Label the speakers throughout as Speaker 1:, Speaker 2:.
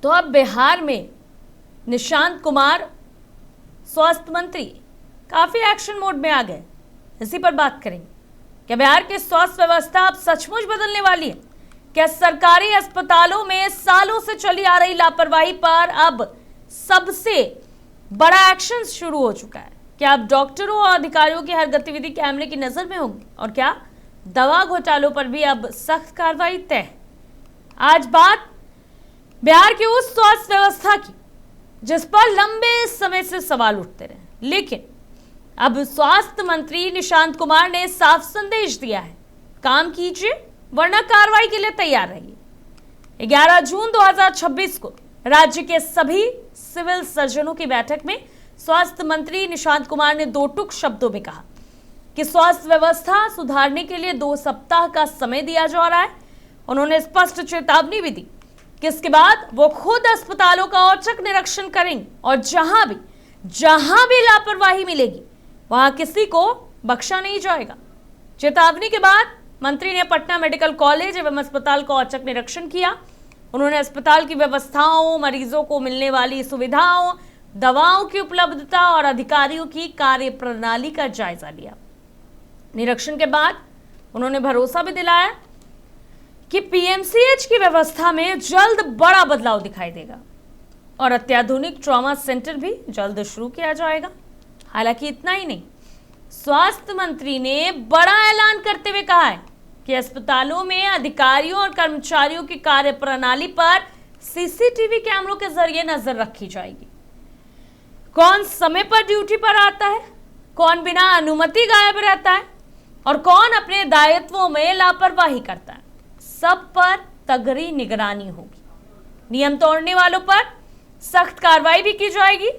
Speaker 1: तो अब बिहार में निशांत कुमार स्वास्थ्य मंत्री काफी एक्शन मोड में आ गए। इसी पर बात करेंगे। क्या बिहार की स्वास्थ्य व्यवस्था अब सचमुच बदलने वाली है? क्या सरकारी अस्पतालों में सालों से चली आ रही लापरवाही पर अब सबसे बड़ा एक्शन शुरू हो चुका है? क्या अब डॉक्टरों और अधिकारियों की हर गतिविधि कैमरे की नजर में होगी? और क्या दवा घोटालों पर भी अब सख्त कार्रवाई तय है? आज बात बिहार की उस स्वास्थ्य व्यवस्था की जिस पर लंबे समय से सवाल उठते रहे, लेकिन अब स्वास्थ्य मंत्री निशांत कुमार ने साफ संदेश दिया है, काम कीजिए वरना कार्रवाई के लिए तैयार रहिए। 11 जून 2026 को राज्य के सभी सिविल सर्जनों की बैठक में स्वास्थ्य मंत्री निशांत कुमार ने दो टूक शब्दों में कहा कि स्वास्थ्य व्यवस्था सुधारने के लिए 2 सप्ताह का समय दिया जा रहा है। उन्होंने स्पष्ट चेतावनी भी दी कि इसके बाद वो खुद अस्पतालों का औचक निरीक्षण करेंगे और जहां भी लापरवाही मिलेगी वहां किसी को बख्शा नहीं जाएगा। चेतावनी के बाद मंत्री ने पटना मेडिकल कॉलेज एवं अस्पताल का औचक निरीक्षण किया। उन्होंने अस्पताल की व्यवस्थाओं, मरीजों को मिलने वाली सुविधाओं, दवाओं की उपलब्धता और अधिकारियों की कार्य प्रणाली का जायजा लिया। निरीक्षण के बाद उन्होंने भरोसा भी दिलाया कि पीएमसीएच की व्यवस्था में जल्द बड़ा बदलाव दिखाई देगा और अत्याधुनिक ट्रॉमा सेंटर भी जल्द शुरू किया जाएगा। हालांकि इतना ही नहीं, स्वास्थ्य मंत्री ने बड़ा ऐलान करते हुए कहा है कि अस्पतालों में अधिकारियों और कर्मचारियों की कार्य प्रणाली पर सीसीटीवी कैमरों के जरिए नजर रखी जाएगी। कौन समय पर ड्यूटी पर आता है, कौन बिना अनुमति गायब रहता है और कौन अपने दायित्वों में लापरवाही करता है, सब पर तगड़ी निगरानी होगी। नियम तोड़ने वालों पर सख्त कार्रवाई भी की जाएगी।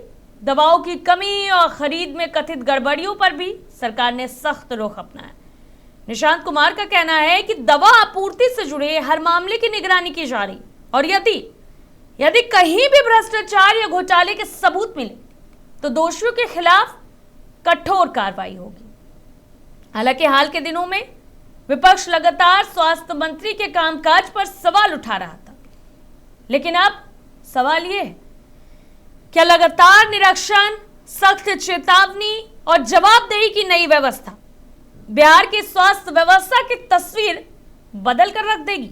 Speaker 1: दवाओं की कमी और खरीद में कथित गड़बड़ियों पर भी सरकार ने सख्त रुख अपनाया। निशांत कुमार का कहना है कि दवा आपूर्ति से जुड़े हर मामले की निगरानी की जा रही और यदि कहीं भी भ्रष्टाचार या घोटाले के सबूत मिले तो दोषियों के खिलाफ कठोर कार्रवाई होगी। हालांकि हाल के दिनों में विपक्ष लगातार स्वास्थ्य मंत्री के कामकाज पर सवाल उठा रहा था, लेकिन अब सवाल ये है, क्या लगातार निरीक्षण, सख्त चेतावनी और जवाबदेही की नई व्यवस्था बिहार की स्वास्थ्य व्यवस्था की तस्वीर बदल कर रख देगी?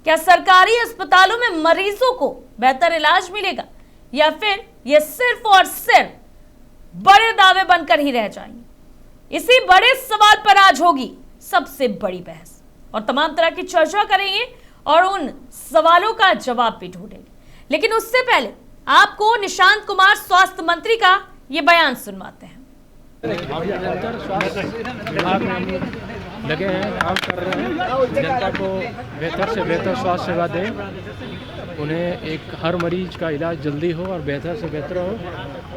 Speaker 1: क्या सरकारी अस्पतालों में मरीजों को बेहतर इलाज मिलेगा या फिर ये सिर्फ और सिर्फ बड़े दावे बनकर ही रह जाएंगे? इसी बड़े सवाल पर आज होगी सबसे बड़ी बहस और तमाम तरह की चर्चा करेंगे और उन सवालों का जवाब भी ढूंढेंगे। लेकिन उससे पहले आपको निशांत कुमार स्वास्थ्य मंत्री का ये बयान सुनवाते हैं।
Speaker 2: विभाग में हम लगे हैं, काम कर रहे हैं, जनता को बेहतर से बेहतर स्वास्थ्य सेवा दें, उन्हें हर मरीज का इलाज जल्दी हो और बेहतर से बेहतर हो,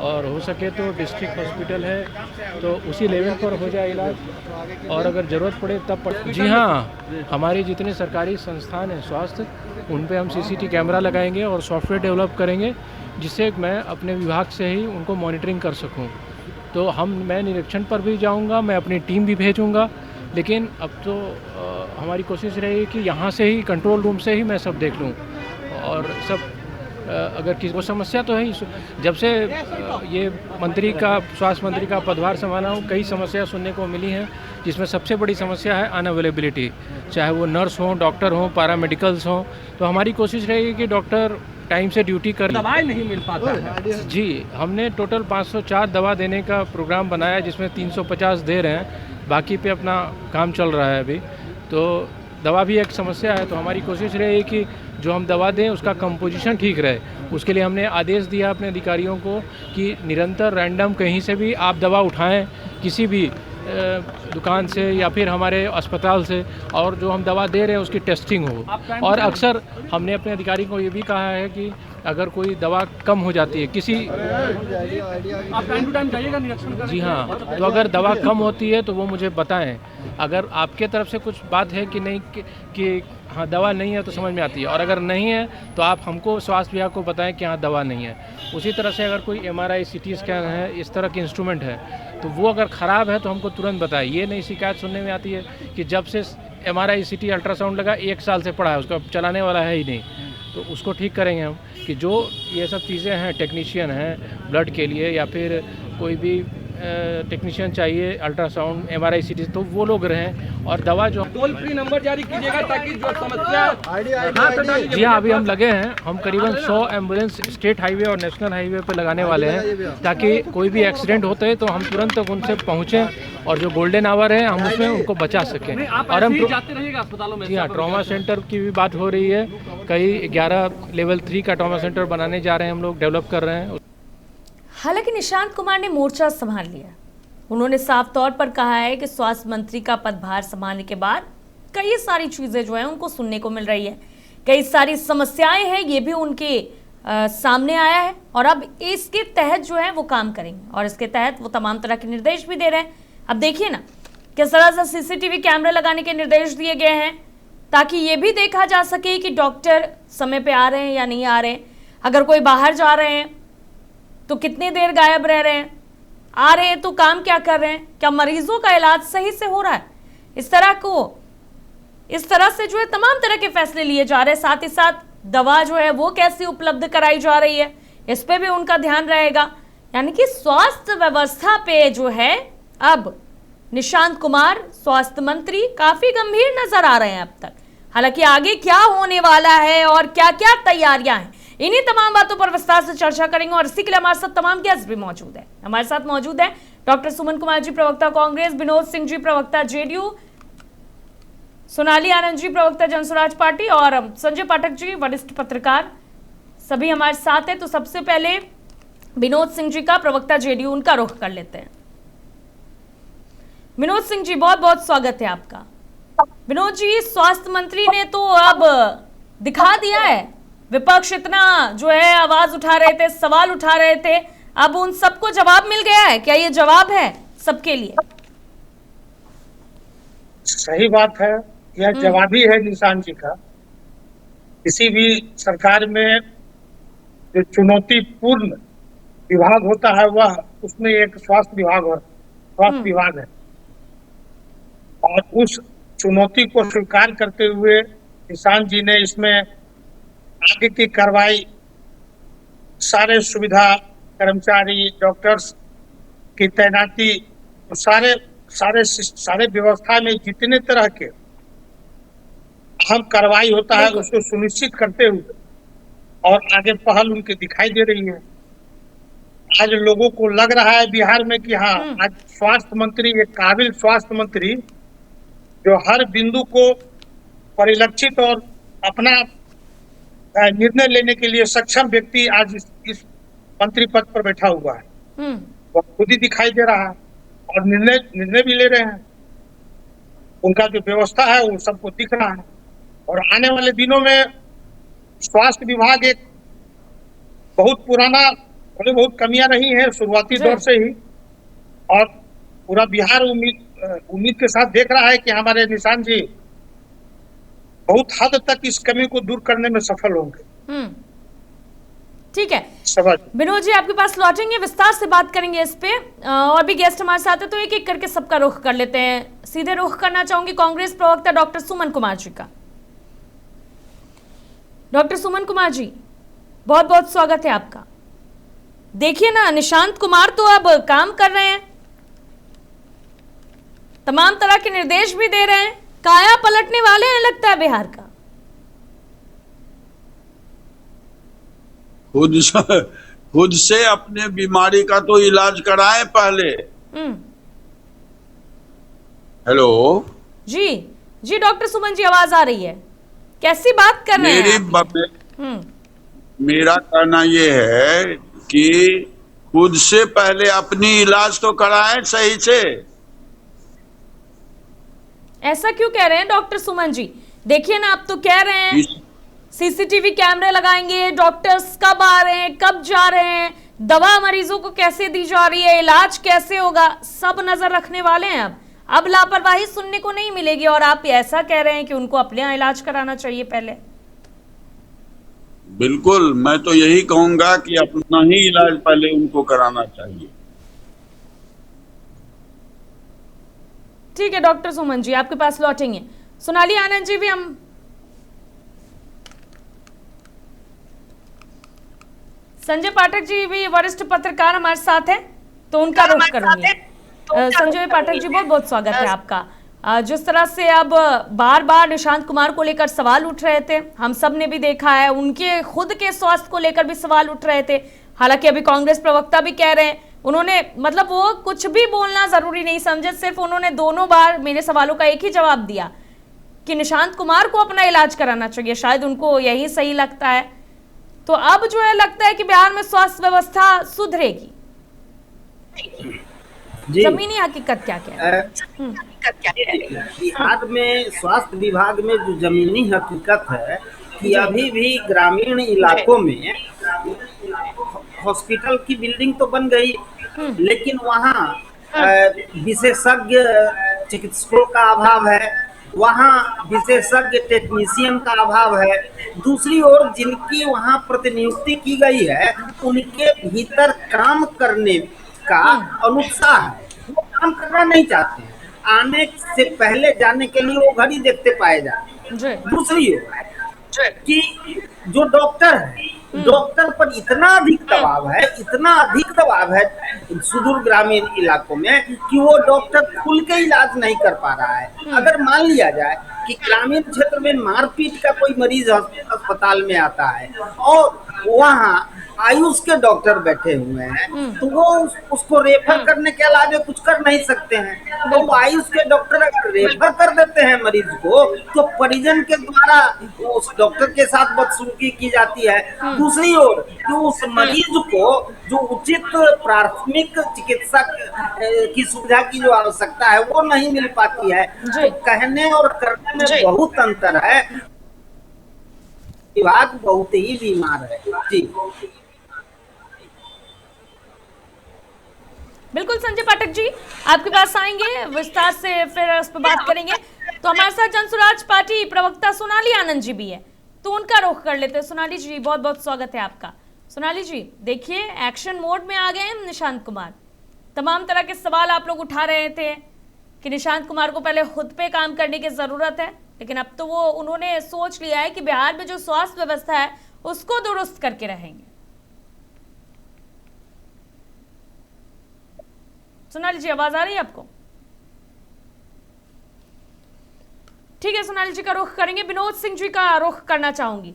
Speaker 2: और हो सके तो डिस्ट्रिक्ट हॉस्पिटल है तो उसी लेवल पर हो जाए इलाज, और अगर ज़रूरत पड़े तब जी हाँ, हमारी जितने सरकारी संस्थान हैं स्वास्थ्य, उन पे हम सीसीटीवी कैमरा लगाएंगे और सॉफ्टवेयर डेवलप करेंगे जिससे मैं अपने विभाग से ही उनको मॉनिटरिंग कर सकूं। तो मैं निरीक्षण पर भी जाऊंगा, मैं अपनी टीम भी भेजूंगा, लेकिन अब तो हमारी कोशिश रहेगी कि यहाँ से ही कंट्रोल रूम से ही मैं सब देख लूँ और सब अगर किसी को समस्या तो है, जब से ये स्वास्थ्य मंत्री का पदभार संभाला हूँ, कई समस्या सुनने को मिली हैं, जिसमें सबसे बड़ी समस्या है अनअवेलेबिलिटी, चाहे वो नर्स हों, डॉक्टर हों, पैरामेडिकल्स हों। तो हमारी कोशिश रहेगी कि डॉक्टर टाइम से ड्यूटी कर,
Speaker 3: दवाई नहीं मिल पाता है।
Speaker 2: जी, हमने टोटल 504 दवा देने का प्रोग्राम बनाया, जिसमें 350 दे रहे हैं, बाकी पे अपना काम चल रहा है अभी। तो दवा भी एक समस्या है, तो हमारी कोशिश रहेगी कि जो हम दवा दें उसका कंपोजिशन ठीक रहे। उसके लिए हमने आदेश दिया अपने अधिकारियों को कि निरंतर रैंडम कहीं से भी आप दवा उठाएं, किसी भी दुकान से या फिर हमारे अस्पताल से, और जो हम दवा दे रहे हैं उसकी टेस्टिंग हो। और अक्सर हमने अपने अधिकारी को ये भी कहा है कि अगर कोई दवा कम हो जाती है किसी,
Speaker 3: आप टाइम टू टाइम जाइएगा निरीक्षण करने।
Speaker 2: जी हाँ, तो अगर दवा कम होती है तो वो मुझे बताएं। अगर आपके तरफ से कुछ बात है कि नहीं कि हाँ दवा नहीं है तो समझ में आती है, और अगर नहीं है तो आप हमको स्वास्थ्य विभाग को बताएं कि हाँ दवा नहीं है। उसी तरह से अगर कोई MRI, CT स्कैन है, इस तरह के इंस्ट्रूमेंट है, तो वो अगर ख़राब है तो हमको तुरंत बताएं। ये नहीं शिकायत सुनने में आती है कि जब से MRI, CT, अल्ट्रासाउंड लगा 1 साल से पड़ा है, उसका चलाने वाला है ही नहीं। तो उसको ठीक करेंगे हम कि जो ये सब चीज़ें हैं, टेक्नीशियन हैं ब्लड के लिए या फिर कोई भी टेक्नीशियन चाहिए, अल्ट्रासाउंड, MRI, CT, तो वो लोग रहें। और दवा जो
Speaker 3: टोल फ्री नंबर जारी कीजिएगा ताकि जो समस्या
Speaker 2: जी हाँ, अभी हम लगे हैं, हम करीबन 100 एम्बुलेंस स्टेट हाईवे और नेशनल हाईवे पे लगाने वाले हैं ताकि कोई भी एक्सीडेंट होते हैं तो हम तुरंत तक उनसे पहुँचें और जो गोल्डन आवर है हम उसमें उनको बचा सकें। और हम
Speaker 3: जाते रहिएगा अस्पतालों में।
Speaker 2: जी हाँ, ट्रॉमा सेंटर की भी बात हो रही है, कई 11 लेवल 3 का ट्रॉमा सेंटर बनाने जा रहे हैं, हम लोग डेवलप कर रहे हैं।
Speaker 1: हालांकि निशांत कुमार ने मोर्चा संभाल लिया। उन्होंने साफ तौर पर कहा है कि स्वास्थ्य मंत्री का पदभार संभालने के बाद कई सारी चीजें जो है उनको सुनने को मिल रही है, कई सारी समस्याएं हैं, ये भी उनके सामने आया है और अब इसके तहत जो है वो काम करेंगे और इसके तहत वो तमाम तरह के निर्देश भी दे रहे हैं। अब देखिए ना किस तरह से CCTV कैमरे लगाने के निर्देश दिए गए हैं ताकि ये भी देखा जा सके कि डॉक्टर समय पे आ रहे हैं या नहीं आ रहे हैं, अगर कोई बाहर जा रहे हैं तो कितनी देर गायब रह रहे हैं, आ रहे हैं तो काम क्या कर रहे हैं, क्या मरीजों का इलाज सही से हो रहा है, इस तरह से जो है तमाम तरह के फैसले लिए जा रहे हैं। साथ ही साथ दवा जो है वो कैसे उपलब्ध कराई जा रही है, इस पे भी उनका ध्यान रहेगा। यानी कि स्वास्थ्य व्यवस्था पे जो है अब निशांत कुमार स्वास्थ्य मंत्री काफी गंभीर नजर आ रहे हैं अब तक। हालांकि आगे क्या होने वाला है और क्या क्या तैयारियां हैं, इन्हीं तमाम बातों पर विस्तार से चर्चा करेंगे और इसी के लिए हमारे साथ तमाम गेस्ट भी मौजूद है। हमारे साथ मौजूद है डॉक्टर सुमन कुमार जी, प्रवक्ता कांग्रेस, विनोद सिंह जी, प्रवक्ता JDU, सोनाली आनंद जी, प्रवक्ता जनसुराज पार्टी और संजय पाठक जी, वरिष्ठ पत्रकार, सभी हमारे साथ है। तो सबसे पहले विनोद सिंह जी का, प्रवक्ता JDU, उनका रुख कर लेते हैं। विनोद सिंह जी, बहुत बहुत स्वागत है आपका। विनोद जी, स्वास्थ्य मंत्री ने तो अब दिखा दिया है, विपक्ष इतना जो है आवाज उठा रहे थे, सवाल उठा रहे थे, अब उन सबको जवाब मिल गया है। क्या ये जवाब है सबके लिए?
Speaker 4: सही बात है, यह जवाब ही है निशांत जी का। किसी भी सरकार में जो चुनौतीपूर्ण विभाग होता है वह उसमें एक स्वास्थ्य विभाग है और उस चुनौती को स्वीकार करते हुए निशांत जी ने इसमें आगे की कार्रवाई, सारे सुविधा कर्मचारी, डॉक्टर्स की तैनाती, सारे व्यवस्था में जितने तरह के अहम कार्रवाई होता है उसको सुनिश्चित करते हुए और आगे पहल उनकी दिखाई दे रही है। आज लोगों को लग रहा है बिहार में कि हाँ, आज स्वास्थ्य मंत्री, एक काबिल स्वास्थ्य मंत्री जो हर बिंदु को परिलक्षित और अपना निर्णय लेने के लिए सक्षम व्यक्ति आज इस मंत्री पद पर बैठा हुआ है। वो खुद ही दिखाई दे रहा है और निर्णय भी ले रहे हैं। उनका जो व्यवस्था है वो सबको दिख रहा है और आने वाले दिनों में स्वास्थ्य विभाग एक बहुत पुराना, बहुत कमियां रही हैं शुरुआती दौर से ही, और पूरा बिहार उम्मीद के साथ देख रहा है कि हमारे निशांत जी बहुत हद तक इस कमी को दूर करने में सफल होंगे।
Speaker 1: ठीक है विनोद जी, आपके पास लौटेंगे, विस्तार से बात करेंगे इस पे। और भी गेस्ट हमारे साथ है तो एक एक करके सबका रुख कर लेते हैं। सीधे रुख करना चाहूंगी कांग्रेस प्रवक्ता डॉक्टर सुमन कुमार जी का। डॉक्टर सुमन कुमार जी, बहुत बहुत स्वागत है आपका। देखिए ना, निशांत कुमार तो अब काम कर रहे हैं, तमाम तरह के निर्देश भी दे रहे हैं, काया पलटने वाले हैं लगता है बिहार का।
Speaker 5: खुद से अपने बीमारी का तो इलाज कराएं पहले। हेलो
Speaker 1: जी जी डॉक्टर सुमन जी, आवाज आ रही है, कैसी बात कर रहे हैं?
Speaker 5: मेरा कहना ये है कि खुद से पहले अपनी इलाज तो कराएं सही से।
Speaker 1: ऐसा क्यों कह रहे हैं डॉक्टर सुमन जी? देखिए ना, आप तो कह रहे हैं CCTV कैमरे लगाएंगे, डॉक्टर्स कब आ रहे हैं, कब जा रहे हैं, दवा मरीजों को कैसे दी जा रही है, इलाज कैसे होगा, सब नजर रखने वाले हैं। अब लापरवाही सुनने को नहीं मिलेगी और आप ऐसा कह रहे हैं कि उनको अपने यहाँ इलाज कराना चाहिए पहले।
Speaker 5: बिल्कुल, मैं तो यही कहूंगा कि अपना ही इलाज पहले उनको कराना चाहिए।
Speaker 1: ठीक है डॉक्टर सुमन जी, आपके पास लौटेंगे। सोनाली आनंद जी भी हम संजय पाठक जी भी वरिष्ठ पत्रकार हमारे साथ हैं, तो उनका रुख करूंगी। संजय पाठक जी, बहुत बहुत स्वागत है आपका। जिस तरह से अब बार बार निशांत कुमार को लेकर सवाल उठ रहे थे, हम सब ने भी देखा है, उनके खुद के स्वास्थ्य को लेकर भी सवाल उठ रहे थे। हालांकि अभी कांग्रेस प्रवक्ता भी कह रहे हैं, उन्होंने मतलब वो कुछ भी बोलना जरूरी नहीं समझे, सिर्फ उन्होंने दोनों बार मेरे सवालों का एक ही जवाब दिया कि निशांत कुमार को अपना इलाज कराना चाहिए, शायद उनको यही सही लगता है। तो अब जो है लगता है कि बिहार में स्वास्थ्य व्यवस्था सुधरेगी। जमीनी हकीकत क्या है?
Speaker 6: बिहार में स्वास्थ्य विभाग में जो जमीनी हकीकत है कि अभी भी ग्रामीण इलाकों में हॉस्पिटल की बिल्डिंग तो बन गई, लेकिन वहाँ विशेषज्ञ चिकित्सकों का अभाव है, वहाँ विशेषज्ञ टेक्नीशियन का अभाव है। दूसरी ओर जिनकी वहाँ प्रतिनियुक्ति की गई है उनके भीतर काम करने का अनुत्साह है, वो काम करना नहीं चाहते हैं, आने से पहले जाने के लिए वो घड़ी देखते पाए जाते हैं। दूसरी ओर कि जो डॉक्टर है, डॉक्टर पर इतना अधिक दबाव है, इतना अधिक दबाव है सुदूर ग्रामीण इलाकों में कि वो डॉक्टर खुल के इलाज नहीं कर पा रहा है। अगर मान लिया जाए कि ग्रामीण क्षेत्र में मारपीट का कोई मरीज अस्पताल में आता है और वहाँ आयुष के डॉक्टर बैठे हुए हैं, तो वो उसको रेफर करने के अलावा कुछ कर नहीं सकते हैं। तो आयुष के डॉक्टर अगर रेफर कर देते हैं मरीज को, तो परिजन के द्वारा उस डॉक्टर के साथ बदसलूकी की जाती है। दूसरी ओर जो उस मरीज को जो उचित प्राथमिक चिकित्सा की सुविधा की जो आवश्यकता है वो नहीं मिल पाती है। तो कहने और करने में बहुत अंतर है। विभाग बहुत ही बीमार है जी।
Speaker 1: बिल्कुल संजय पाठक जी, आपके पास आएंगे, विस्तार से फिर उस पर बात करेंगे। तो हमारे साथ जनसुराज पार्टी प्रवक्ता सोनाली आनंद जी भी है, तो उनका रुख कर लेते हैं। सोनाली जी, बहुत बहुत स्वागत है आपका। सोनाली जी, देखिए एक्शन मोड में आ गए हैं निशांत कुमार। तमाम तरह के सवाल आप लोग उठा रहे थे कि निशांत कुमार को पहले खुद पे काम करने की जरूरत है, लेकिन अब तो वो उन्होंने सोच लिया है कि बिहार में जो स्वास्थ्य व्यवस्था है उसको दुरुस्त करके रहेंगे। सोनाली जी, आवाज आ रही है आपको? ठीक है, सोनाली जी का रुख करेंगे। विनोद सिंह जी का रुख करना चाहूंगी।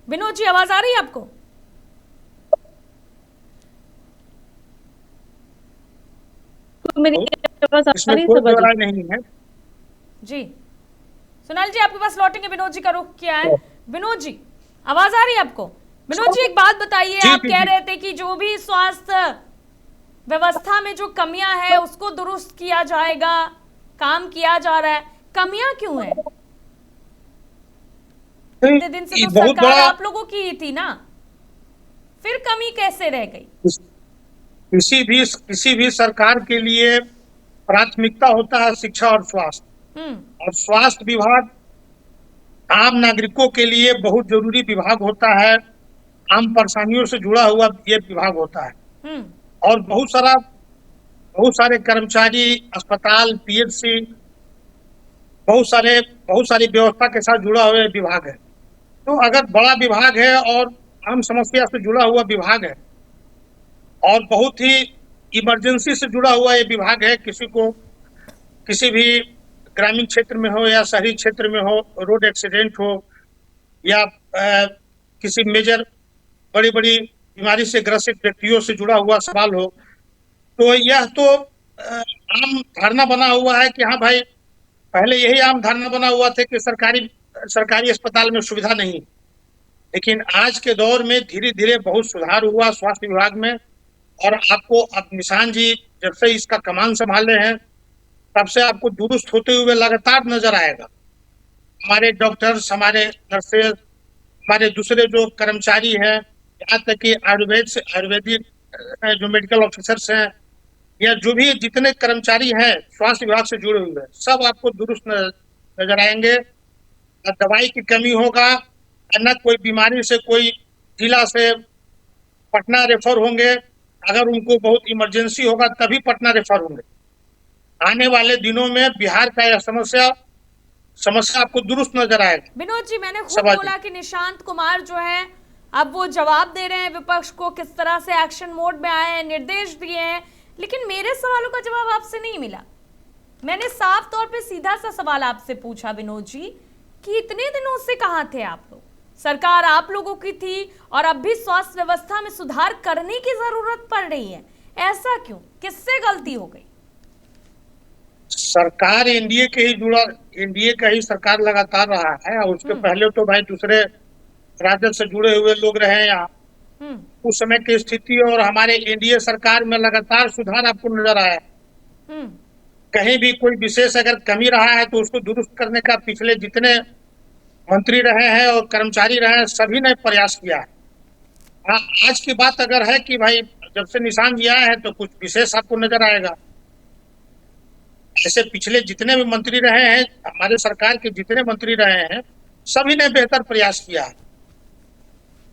Speaker 1: विनोद जी, आवाज आ रही है आपको?
Speaker 4: इसमें कोई दोहराई नहीं है
Speaker 1: जी। सोनाली जी, आपके पास लौटेंगे। विनोद जी का रुख किया है। विनोद जी, आवाज आ रही है आपको? विनोद जी, एक बात बताइए, आप कह रहे थे कि जो भी स्वास्थ्य व्यवस्था में जो कमियां है उसको दुरुस्त किया जाएगा, काम किया जा रहा है, कमियां क्यों है? इतने दिन से तो सरकार आप लोगों की ही थी ना, फिर कमी कैसे रह गई?
Speaker 4: किसी भी सरकार के लिए प्राथमिकता होता है शिक्षा और स्वास्थ्य, और स्वास्थ्य विभाग आम नागरिकों के लिए बहुत जरूरी विभाग होता है, आम परेशानियों से जुड़ा हुआ ये विभाग होता है। और बहुत सारे कर्मचारी, अस्पताल, पीएचसी, बहुत सारी व्यवस्था के साथ जुड़ा हुआ विभाग है। तो अगर बड़ा विभाग है और आम समस्या से जुड़ा हुआ विभाग है और बहुत ही इमरजेंसी से जुड़ा हुआ ये विभाग है, किसी भी ग्रामीण क्षेत्र में हो या शहरी क्षेत्र में हो, रोड एक्सीडेंट हो या किसी मेजर बड़ी बीमारी से ग्रसित व्यक्तियों से जुड़ा हुआ सवाल हो, तो यह तो आम धारणा बना हुआ है कि हाँ भाई, पहले यही आम धारणा बना हुआ था कि सरकारी अस्पताल में सुविधा नहीं। लेकिन आज के दौर में धीरे धीरे बहुत सुधार हुआ स्वास्थ्य विभाग में, और आपको अब निशांत जी जब से इसका कमान संभाले हैं तब से आपको दुरुस्त होते हुए लगातार नजर आएगा। हमारे डॉक्टर्स, हमारे नर्सेज, हमारे दूसरे जो कर्मचारी हैं, यहाँ तक कि आयुर्वेदिक जो मेडिकल ऑफिसर्स हैं, या जो भी जितने कर्मचारी हैं स्वास्थ्य विभाग से जुड़े हुए, सब आपको दुरुस्त नजर आएंगे। न दवाई की कमी होगा, न कोई बीमारी से कोई जिला से पटना रेफर होंगे। अगर उनको बहुत इमरजेंसी होगा तभी पटना रेफर होंगे। आने वाले दिनों में बिहार का यह समस्या समस्या आपको दुरुस्त नजर आएगा।
Speaker 1: विनोद जी, मैंने खुद
Speaker 4: सभा जी।
Speaker 1: बोला कि निशांत कुमार जो है अब वो जवाब दे रहे हैं विपक्ष को, किस तरह से एक्शन मोड में आए हैं, निर्देश दिए हैं, लेकिन मेरे सवालों का जवाब आपसे नहीं मिला। मैंने साफ तौर पे सीधा सा सवाल आपसे पूछा विनोद जी कि इतने दिनों से कहां थे आप लोग? सरकार आप लोगों की थी और अब भी स्वास्थ्य व्यवस्था में सुधार करने की जरूरत पड़ रही है, ऐसा क्यों? किससे गलती हो गई?
Speaker 4: सरकार एनडीए के ही जुड़ा, एनडीए का ही सरकार लगातार रहा है, और उसके पहले तो भाई दूसरे राजद से जुड़े हुए लोग रहे हैं यहाँ। उस समय की स्थिति और हमारे एनडीए सरकार में लगातार सुधार आपको नजर आया। कहीं भी कोई विशेष अगर कमी रहा है तो उसको दुरुस्त करने का पिछले जितने मंत्री रहे हैं और कर्मचारी रहे हैं सभी ने प्रयास किया है। हाँ, आज की बात अगर है कि भाई जब से निशान दिया है तो कुछ विशेष आपको नजर आएगा। जैसे पिछले जितने भी मंत्री रहे हैं, हमारे सरकार के जितने मंत्री रहे हैं, सभी ने बेहतर प्रयास किया है।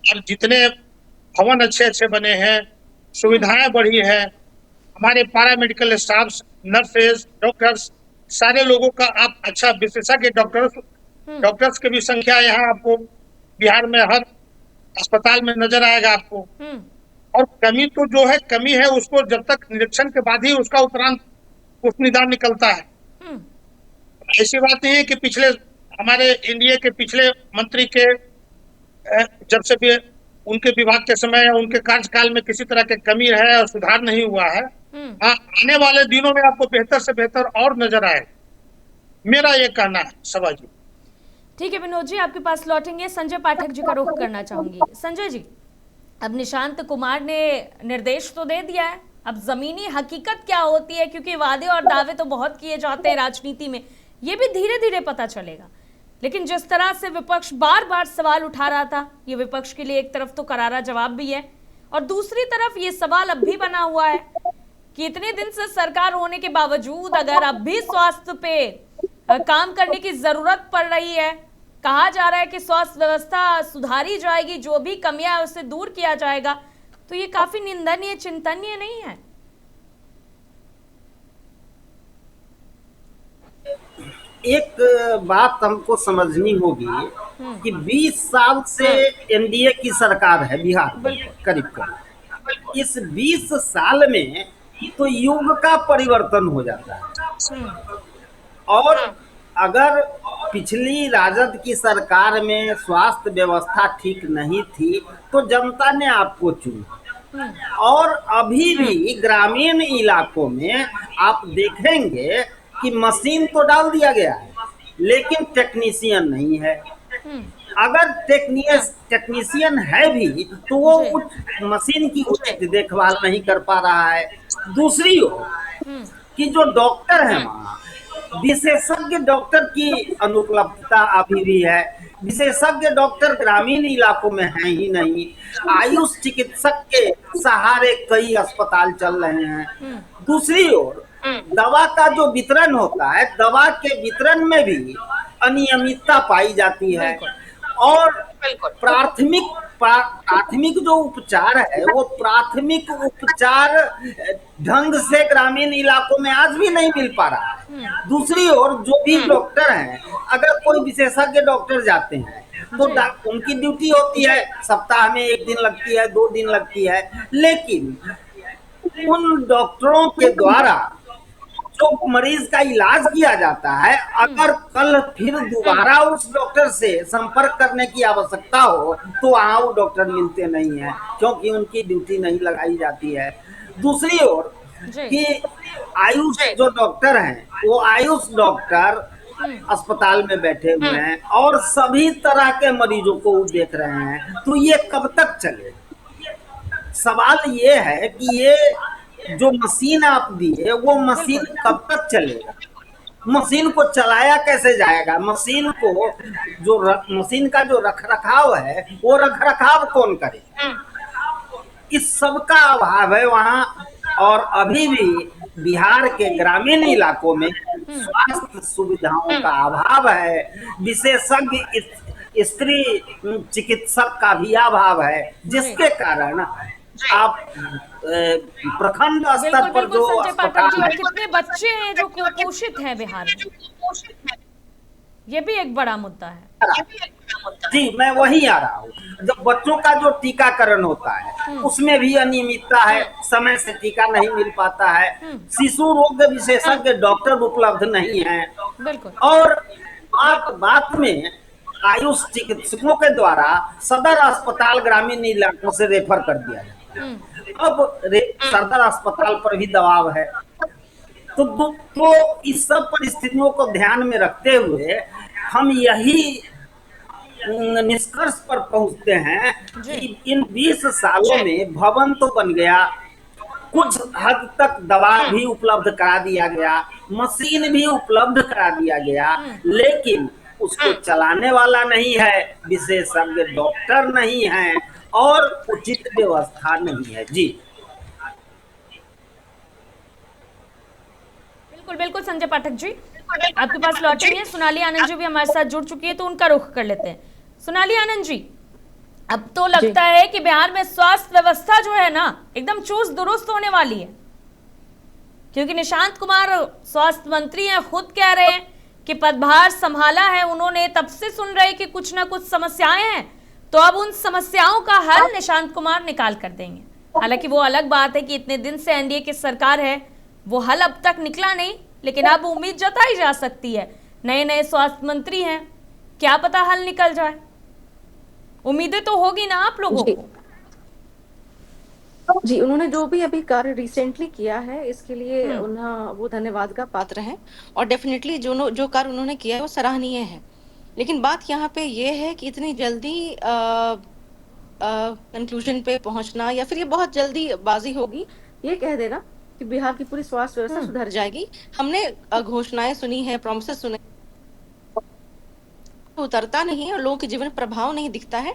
Speaker 4: और जितने भवन अच्छे अच्छे बने हैं, सुविधाएं बढ़ी है, हमारे पैरामेडिकल स्टाफ, नर्सेज, डॉक्टर्स, सारे लोगों का आप अच्छा विशेषज्ञ डॉक्टर्स की भी संख्या यहाँ आपको बिहार में हर अस्पताल में नजर आएगा आपको। और कमी तो जो है कमी है, उसको जब तक निरीक्षण के बाद ही उसका उपरांत कुछ निदान निकलता है। ऐसी बात नहीं है कि पिछले हमारे एनडीए के पिछले मंत्री के जब से भी उनके विभाग के समय उनके कार्यकाल में किसी तरह की कमी है और सुधार नहीं हुआ है। आने वाले दिनों में आपको बेहतर से बेहतर और नजर आए, मेरा ये कहना है। सभा जी,
Speaker 1: ठीक है विनोद जी, आपके पास लौटेंगे। संजय पाठक जी का रुख करना चाहूंगी। संजय जी, अब निशांत कुमार ने निर्देश तो दे दिया है, अब जमीनी हकीकत क्या होती है, क्योंकि वादे और दावे तो बहुत किए जाते हैं राजनीति में, ये भी धीरे धीरे पता चलेगा। लेकिन जिस तरह से विपक्ष बार बार सवाल उठा रहा था, ये विपक्ष के लिए एक तरफ तो करारा जवाब भी है, और दूसरी तरफ ये सवाल अब भी बना हुआ है कि इतने दिन से सरकार होने के बावजूद अगर अब भी स्वास्थ्य पे काम करने की जरूरत पड़ रही है, कहा जा रहा है कि स्वास्थ्य व्यवस्था सुधारी जाएगी, जो भी कमियां है उसे दूर किया जाएगा, तो ये काफी निंदनीय, चिंतनीय नहीं है?
Speaker 6: एक बात हमको समझनी होगी कि 20 साल से एनडीए की सरकार है बिहार में, करीब करीब इस 20 साल में तो युग का परिवर्तन हो जाता है। और अगर पिछली राजद की सरकार में स्वास्थ्य व्यवस्था ठीक नहीं थी तो जनता ने आपको चुना, और अभी भी ग्रामीण इलाकों में आप देखेंगे कि मशीन तो डाल दिया गया है लेकिन टेक्नीशियन नहीं है। अगर टेक्नीशियन है भी तो वो मशीन की उचित देखभाल नहीं कर पा रहा है। दूसरी ओर कि जो डॉक्टर है वहाँ, विशेषज्ञ डॉक्टर की अनुपलब्धता अभी भी है। विशेषज्ञ डॉक्टर ग्रामीण इलाकों में है ही नहीं। आयुष चिकित्सक के सहारे कई अस्पताल चल रहे हैं। दूसरी ओर दवा का जो वितरण होता है, दवा के वितरण में भी अनियमितता पाई जाती है, और प्राथमिक जो उपचार है वो प्राथमिक उपचार ढंग से ग्रामीण इलाकों में आज भी नहीं मिल पा रहा है। दूसरी ओर जो भी डॉक्टर हैं, अगर कोई विशेषज्ञ डॉक्टर जाते हैं तो उनकी ड्यूटी होती है, सप्ताह में 1 दिन लगती है, 2 दिन लगती है, लेकिन उन डॉक्टरों के द्वारा जो मरीज का इलाज किया जाता है, अगर कल फिर दोबारा उस डॉक्टर से संपर्क करने की आवश्यकता हो तो वहाँ वो डॉक्टर मिलते नहीं है, क्योंकि उनकी ड्यूटी नहीं लगाई जाती है। दूसरी ओर कि आयुष जो डॉक्टर हैं वो आयुष डॉक्टर अस्पताल में बैठे हुए हैं और सभी तरह के मरीजों को देख रहे हैं, तो ये कब तक चलेगा? सवाल ये है कि ये जो मशीन आप दिए वो मशीन कब तक चलेगा? मशीन को चलाया कैसे जाएगा? मशीन को मशीन का जो रखरखाव है वो रखरखाव कौन करे? इस सब का अभाव है वहाँ। और अभी भी बिहार के ग्रामीण इलाकों में स्वास्थ्य सुविधाओं का अभाव है, विशेषज्ञ स्त्री चिकित्सक का भी अभाव है, जिसके कारण आप प्रखंड स्तर पर जो
Speaker 1: अस्पताल है, कितने बच्चे हैं जो कुपोषित हैं बिहार में? ये भी एक बड़ा मुद्दा है।
Speaker 6: जी, मैं वही आ रहा हूँ। जब बच्चों का जो टीकाकरण होता है उसमें भी अनियमितता है, समय से टीका नहीं मिल पाता है, शिशु रोग विशेषज्ञ डॉक्टर उपलब्ध नहीं है,
Speaker 1: बिल्कुल।
Speaker 6: और बात में आयुष चिकित्सकों के द्वारा सदर अस्पताल ग्रामीण इलाकों से रेफर कर दिया जाता है। अब सदर अस्पताल पर भी दबाव है। तो इस सब परिस्थितियों को ध्यान में रखते हुए हम यही निष्कर्ष पर पहुंचते हैं कि इन 20 सालों में भवन तो बन गया, कुछ हद तक दवा भी उपलब्ध करा दिया गया, मशीन भी उपलब्ध करा दिया गया, लेकिन उसको चलाने वाला नहीं है, विशेषज्ञ डॉक्टर नहीं है और उचित व्यवस्था नहीं है। जी
Speaker 1: बिल्कुल बिल्कुल संजय पाठक जी, आपके पास लौटेंगे। सोनाली आनंद जी भी हमारे साथ जुड़ चुकी है, तो उनका रुख कर लेते हैं। सोनाली आनंद जी, अब तो लगता है कि बिहार में स्वास्थ्य व्यवस्था जो है ना एकदम चुस्त दुरुस्त होने वाली है, क्योंकि निशांत कुमार स्वास्थ्य मंत्री हैं, खुद कह रहे हैं कि पदभार संभाला है उन्होंने, तब से सुन रहे कि कुछ ना कुछ समस्याएं हैं, तो अब उन समस्याओं का हल निशांत कुमार निकाल कर देंगे। हालांकि वो अलग बात है कि इतने दिन से एनडीए की सरकार है, वो हल अब तक निकला नहीं, लेकिन अब उम्मीद जताई जा सकती है। नए नए स्वास्थ्य मंत्री हैं, क्या पता हल निकल जाए। उम्मीदें तो होगी ना आप लोगों को।
Speaker 7: जी, उन्होंने जो भी अभी कार्य रिसेंटली किया है इसके लिए उन्हें वो धन्यवाद का पात्र हैं, और डेफिनेटली जो कार्य उन्होंने किया है वो सराहनीय है। लेकिन बात यहाँ पे ये है कि इतनी जल्दी कंक्लूजन पे पहुंचना या फिर ये बहुत जल्दी बाजी होगी ये कह देना कि बिहार की पूरी स्वास्थ्य व्यवस्था सुधर जाएगी। हमने घोषणाएं सुनी है, प्रॉमिसेस सुने, उतरता नहीं है और लोगों के जीवन में प्रभाव नहीं दिखता है।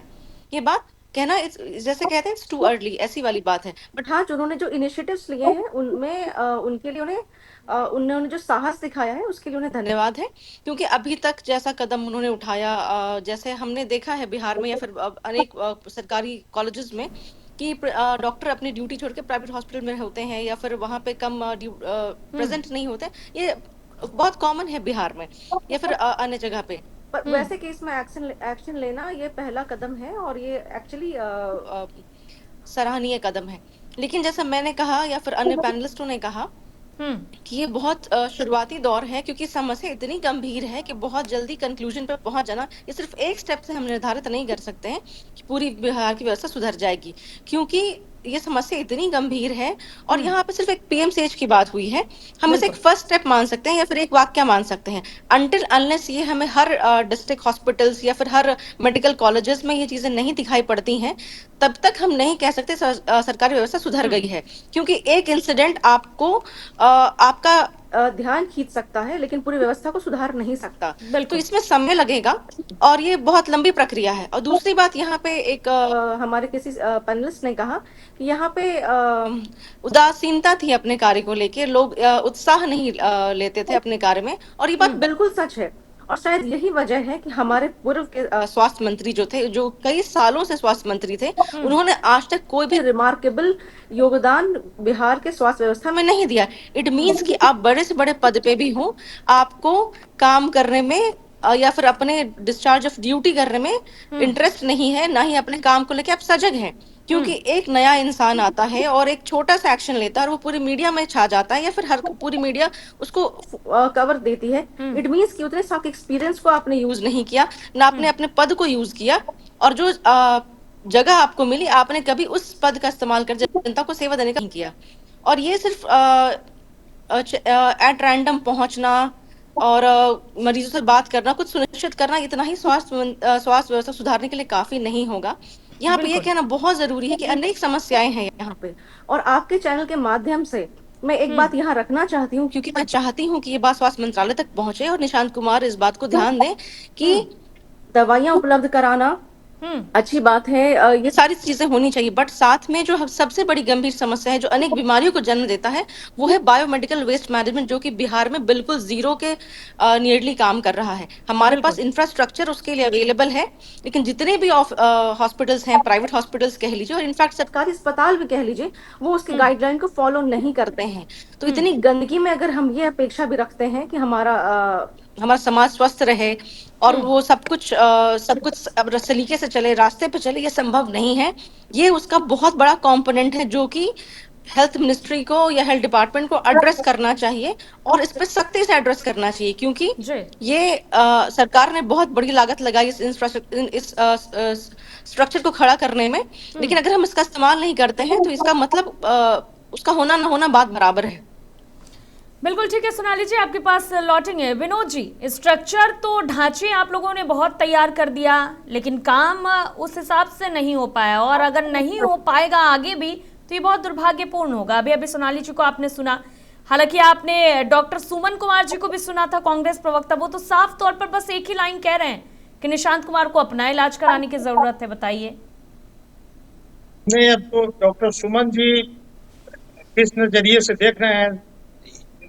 Speaker 7: ये बात कहना जैसे कहते हैं इट्स टू अर्ली, ऐसी वाली बात है। बट हाँ, जो उन्होंने जो इनिशिएटिव्स लिए हैं उनमें उनके लिए उन्होंने जो साहस दिखाया है उसके लिए उन्हें धन्यवाद है, क्योंकि अभी तक जैसा कदम उन्होंने उठाया, जैसे हमने देखा है बिहार में या फिर अनेक सरकारी कॉलेजेस में कि डॉक्टर अपनी ड्यूटी छोड़ के प्राइवेट हॉस्पिटल में होते हैं या फिर वहां पे कम प्रेजेंट नहीं होते। ये बहुत कॉमन है बिहार में या फिर अन्य जगह पे। पर वैसे केस में एक्शन लेना ये पहला कदम है और ये एक्चुअली सराहनीय कदम है। लेकिन जैसा मैंने कहा या फिर अन्य पैनलिस्टों ने कहा कि ये बहुत शुरुआती दौर है, क्योंकि समस्या इतनी गंभीर है कि बहुत जल्दी कंक्लूजन पर पहुंच जाना ये सिर्फ एक स्टेप से हम निर्धारित नहीं कर सकते हैं कि पूरी बिहार की व्यवस्था सुधर जाएगी, क्योंकि ये समस्या इतनी गंभीर है। और यहाँ पे सिर्फ एक पीएमसीएच की बात हुई है, हम इसे एक फर्स्ट स्टेप मान सकते हैं या फिर एक वाक्य मान सकते हैं। अनटिल अनलेस ये हमें हर डिस्ट्रिक्ट हॉस्पिटल्स या फिर हर मेडिकल कॉलेजेस में ये चीजें नहीं दिखाई पड़ती हैं, तब तक हम नहीं कह सकते सरकारी व्यवस्था सुधर गई है, क्योंकि एक इंसिडेंट आपको आपका ध्यान खींच सकता है लेकिन पूरी व्यवस्था को सुधार नहीं सकता। तो इसमें समय लगेगा और ये बहुत लंबी प्रक्रिया है। और दूसरी बात, यहाँ पे एक हमारे किसी पैनलिस्ट ने कहा कि यहाँ पे उदासीनता थी अपने कार्य को लेके, लोग उत्साह नहीं लेते थे अपने कार्य में, और ये बात बिल्कुल सच है। और शायद यही वजह है कि हमारे पूर्व के स्वास्थ्य मंत्री जो थे, जो कई सालों से स्वास्थ्य मंत्री थे, उन्होंने आज तक कोई भी रिमार्केबल योगदान बिहार के स्वास्थ्य व्यवस्था में नहीं दिया। इट मीन्स कि आप बड़े से बड़े पद पे भी हो, आपको काम करने में या फिर अपने डिस्चार्ज ऑफ ड्यूटी करने में इंटरेस्ट नहीं है, ना ही अपने काम को लेके आप सजग हैं। क्योंकि एक नया इंसान आता है और एक छोटा सा एक्शन लेता है और वो पूरी मीडिया में छा जाता है या फिर हर पूरी मीडिया उसको कवर देती है। इट मीन्स कि उतने साल के एक्सपीरियंस को आपने यूज नहीं किया, ना आपने अपने पद को यूज किया, और जो जगह आपको मिली आपने कभी उस पद का इस्तेमाल कर जनता को सेवा देने का नहीं किया। और ये सिर्फ एट रैंडम पहुंचना और मरीजों से बात करना, कुछ सुनिश्चित करना, इतना ही स्वास्थ्य व्यवस्था सुधारने के लिए काफी नहीं होगा। यहाँ पे ये कहना बहुत जरूरी है कि अनेक समस्याएं हैं यहाँ पे, और आपके चैनल के माध्यम से मैं एक बात यहाँ रखना चाहती हूँ, क्योंकि मैं चाहती हूँ कि ये बात स्वास्थ्य मंत्रालय तक पहुंचे और निशांत कुमार इस बात को ध्यान दें कि दवाइयाँ उपलब्ध कराना अच्छी बात है, ये सारी चीजें होनी चाहिए, बट साथ में जो सबसे बड़ी गंभीर समस्या है जो अनेक बीमारियों को जन्म देता है वो है बायोमेडिकल वेस्ट मैनेजमेंट, जो कि बिहार में बिल्कुल जीरो के नियरली काम कर रहा है। हमारे पास इंफ्रास्ट्रक्चर उसके लिए अवेलेबल है, लेकिन जितने भी हॉस्पिटल्स हैं, प्राइवेट हॉस्पिटल्स कह लीजिए और इनफैक्ट सरकारी अस्पताल भी कह लीजिए, वो उसके गाइडलाइन को फॉलो नहीं करते हैं। तो इतनी गंदगी में अगर हम ये अपेक्षा भी रखते हैं कि हमारा हमारा समाज स्वस्थ रहे और वो सब कुछ अब सलीके से चले, रास्ते पे चले, ये संभव नहीं है। ये उसका बहुत बड़ा कंपोनेंट है जो कि हेल्थ मिनिस्ट्री को या हेल्थ डिपार्टमेंट को एड्रेस करना चाहिए और इस पे सख्ती से एड्रेस करना चाहिए, क्योंकि
Speaker 1: जी
Speaker 7: ये सरकार ने बहुत बड़ी लागत लगाई इस स्ट्रक्चर को खड़ा करने में, लेकिन अगर हम इसका इस्तेमाल नहीं करते हैं तो इसका मतलब उसका होना ना होना बात बराबर है।
Speaker 1: बिल्कुल ठीक है सोनाली जी, आपके पास लौटेंगे। विनोद जी, स्ट्रक्चर तो ढांचे आप लोगों ने बहुत तैयार कर दिया, लेकिन काम उस हिसाब से नहीं हो पाया, और अगर नहीं हो पाएगा आगे भी तो ये बहुत दुर्भाग्यपूर्ण होगा। अभी सोनाली जी को आपने सुना, हालांकि आपने डॉक्टर सुमन कुमार जी को भी सुना था, कांग्रेस प्रवक्ता, वो तो साफ तौर पर बस एक ही लाइन कह रहे हैं कि निशांत कुमार को अपना इलाज कराने की जरूरत है। बताइए।
Speaker 4: नहीं, अब तो डॉक्टर सुमन जी किस नजरिए से देख रहे हैं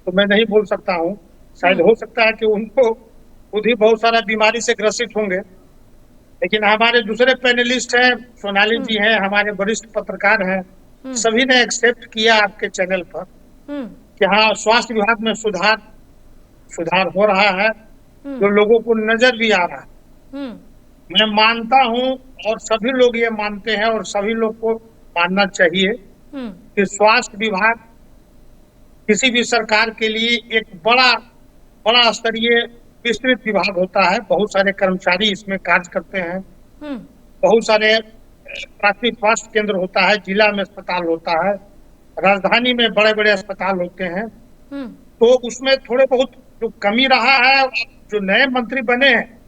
Speaker 4: तो मैं नहीं बोल सकता हूँ। शायद हो सकता है कि उनको खुद ही बहुत सारा बीमारी से ग्रसित होंगे, लेकिन हमारे दूसरे पैनलिस्ट हैं, सोनाली जी हैं, हमारे वरिष्ठ पत्रकार हैं, सभी ने एक्सेप्ट किया आपके चैनल पर कि हाँ, स्वास्थ्य विभाग में सुधार हो रहा है, जो लोगों को नजर भी आ रहा है। मैं मानता हूँ और सभी लोग ये मानते हैं और सभी लोग को मानना चाहिए कि स्वास्थ्य विभाग किसी भी सरकार के लिए एक बड़ा स्तरीय विस्तृत विभाग होता है। बहुत सारे कर्मचारी इसमें कार्य करते हैं, बहुत सारे प्राथमिक स्वास्थ्य केंद्र होता है, जिला में अस्पताल होता है, राजधानी में बड़े बड़े अस्पताल होते हैं। तो उसमें थोड़े बहुत जो कमी रहा है, जो नए मंत्री बने हैं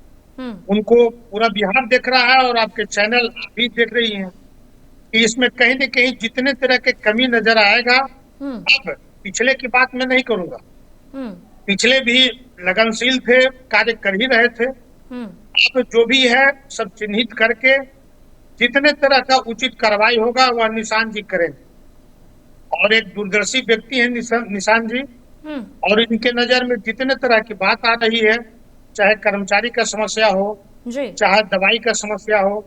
Speaker 4: उनको पूरा बिहार देख रहा है और आपके चैनल भी देख रही हैं कि इसमें कहीं न कहीं जितने तरह के कमी नजर आएगा। अब पिछले की बात मैं नहीं करूंगा, पिछले भी लगनशील थे, कार्य कर ही रहे थे। अब जो भी है सब चिन्हित करके जितने तरह का उचित कार्रवाई होगा वह निशांत जी करेंगे, और एक दूरदर्शी व्यक्ति है निशांत जी, और इनके नजर में जितने तरह की बात आ रही है, चाहे कर्मचारी का समस्या हो, चाहे दवाई का समस्या हो,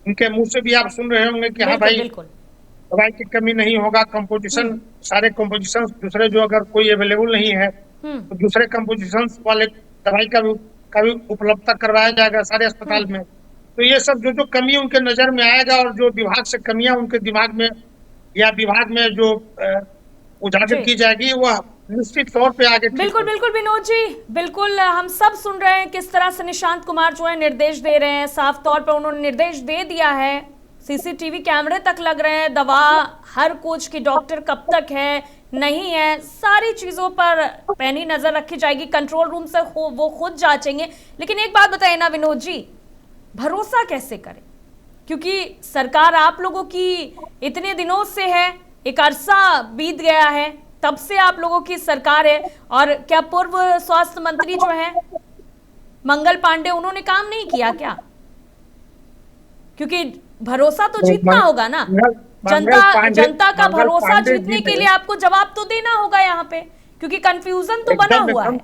Speaker 4: उनके मुंह से भी आप सुन रहे होंगे कि हाँ भाई दवाई की कमी नहीं होगा, कंपोजिशन सारे कंपोजिशन दूसरे जो अगर कोई अवेलेबल नहीं है तो दूसरे कंपोजिशन वाले दवाई का भी उपलब्धता करवाया जाएगा सारे अस्पताल में। तो ये सब जो कमी उनके नजर में आएगा और जो विभाग से कमियां उनके दिमाग में या विभाग में जो उजागर की जाएगी वह निश्चित तौर पे आगे।
Speaker 1: बिल्कुल विनोद जी, बिल्कुल हम सब सुन रहे हैं किस तरह से निशांत कुमार जो है निर्देश दे रहे हैं। साफ तौर पर उन्होंने निर्देश दे दिया है, सीसीटीवी कैमरे तक लग रहे हैं, दवा हर कोच की डॉक्टर कब तक है नहीं है, सारी चीजों पर पैनी नजर रखी जाएगी, कंट्रोल रूम से वो खुद जांचेंगे। लेकिन एक बात बताइए ना विनोद जी, भरोसा कैसे करें, क्योंकि सरकार आप लोगों की इतने दिनों से है, एक अरसा बीत गया है, तब से आप लोगों की सरकार है, और क्या पूर्व स्वास्थ्य मंत्री जो है मंगल पांडे उन्होंने काम नहीं किया क्या? क्योंकि भरोसा तो जीतना होगा ना, जनता का भरोसा जीतने के लिए आपको जवाब तो देना होगा यहाँ पे, क्योंकि कंफ्यूजन तो बना हुआ है।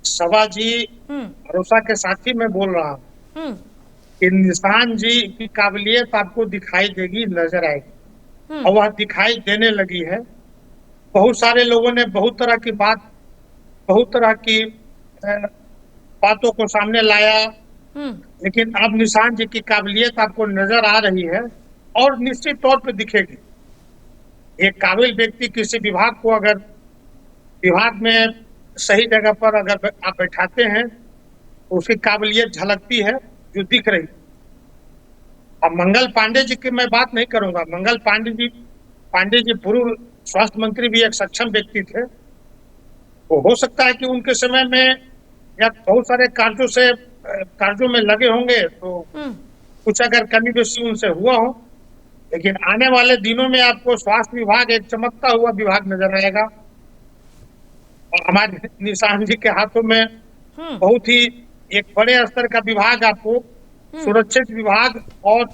Speaker 4: सभा जी, भरोसा के साथ ही मैं बोल रहा हूँ कि निशांत जी की काबिलियत आपको दिखाई देगी, नजर आएगी, और वह दिखाई देने लगी है। बहुत सारे लोगों ने बहुत तरह की बातों को सामने लाया, लेकिन अब निशांत जी की काबिलियत आपको नजर आ रही है और निश्चित तौर पे दिखेगी। एक काबिल व्यक्ति किसी विभाग को अगर विभाग में सही जगह पर अगर आप बैठाते हैं तो उसकी काबिलियत झलकती है, जो दिख रही। अब मंगल पांडे जी की मैं बात नहीं करूंगा, मंगल पांडे जी पूर्व स्वास्थ्य मंत्री भी एक सक्षम व्यक्ति थे। तो हो सकता है कि उनके समय में या बहुत सारे कार्यों में लगे होंगे तो कुछ अगर कमी बेशी उनसे हुआ हो, लेकिन आने वाले दिनों में आपको स्वास्थ्य विभाग एक चमकता हुआ विभाग नजर आएगा, और हमारे निशांत जी के हाथों में बहुत ही एक बड़े स्तर का विभाग, आपको सुरक्षित विभाग और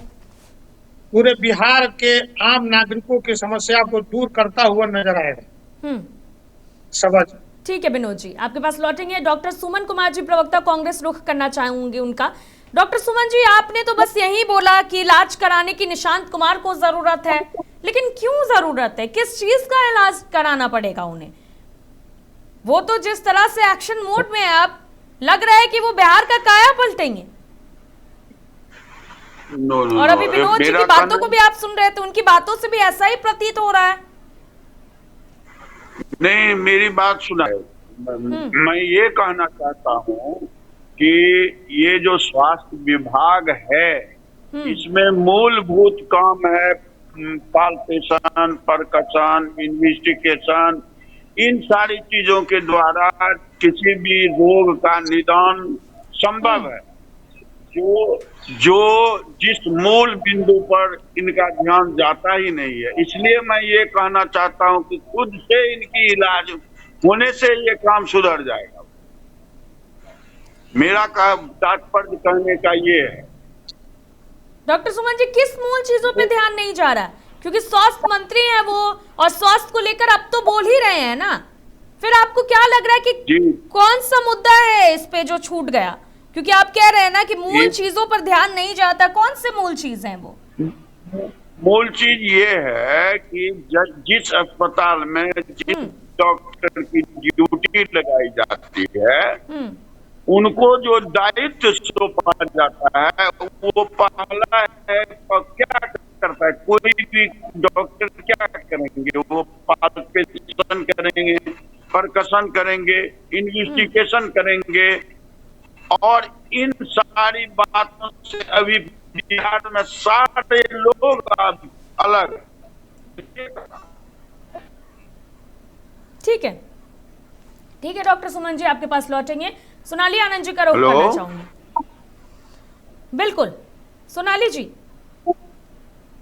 Speaker 4: पूरे बिहार के आम नागरिकों की समस्या को दूर करता हुआ नजर आएगा। समझ
Speaker 1: ठीक है विनोद जी, आपके पास लौटेंगे। डॉक्टर सुमन कुमार जी, प्रवक्ता कांग्रेस, रुख करना चाहूंगी उनका। डॉक्टर सुमन जी, आपने तो बस यही बोला कि इलाज कराने की निशांत कुमार को जरूरत है, लेकिन क्यों जरूरत है, किस चीज का इलाज कराना पड़ेगा उन्हें? वो तो जिस तरह से एक्शन मोड में है, अब लग रहा है कि वो बिहार का काया पलटेंगे। और अभी विनोद जी की बातों को भी आप सुन रहे थे, उनकी बातों से भी ऐसा ही प्रतीत हो रहा है।
Speaker 5: नहीं, मेरी बात सुना है। मैं ये कहना चाहता हूँ कि ये जो स्वास्थ्य विभाग है, इसमें मूलभूत काम है पाल्पेशन, परकशन, इन्वेस्टिगेशन, इन सारी चीजों के द्वारा किसी भी रोग का निदान संभव है। जो जिस मूल बिंदु पर इनका ध्यान जाता ही नहीं है। इसलिए मैं ये कहना चाहता हूं कि खुद से इनकी इलाज होने से ये काम सुधर जाएगा। मेरा तात्पर्य कहने का ये है।
Speaker 1: डॉक्टर सुमन जी, किस मूल चीजों पे ध्यान नहीं जा रहा? क्योंकि स्वास्थ्य मंत्री हैं वो, और स्वास्थ्य को लेकर अब तो बोल ही रहे हैं ना, फिर आपको क्या लग रहा है कि कौन सा मुद्दा है इस पे जो छूट गया? क्योंकि आप कह रहे हैं ना कि मूल चीजों पर ध्यान नहीं जाता, कौन से मूल चीज हैं वो?
Speaker 5: मूल चीज ये है कि जिस अस्पताल में जिस डॉक्टर की ड्यूटी लगाई जाती है, उनको जो दायित्व सौंपा जाता है, वो पहला है क्या करता है। कोई भी डॉक्टर क्या करेंगे? वो पाल्पेशन करेंगे, परकशन करेंगे, इन्वेस्टिगेशन करेंगे, और इन सारी बातों से अभी बिहार में सारे लोग अलग।
Speaker 1: ठीक है, ठीक है डॉक्टर सुमन जी, आपके पास लौटेंगे। सोनाली आनंद जी का रुख करना चाहूंगी। बिल्कुल सोनाली जी,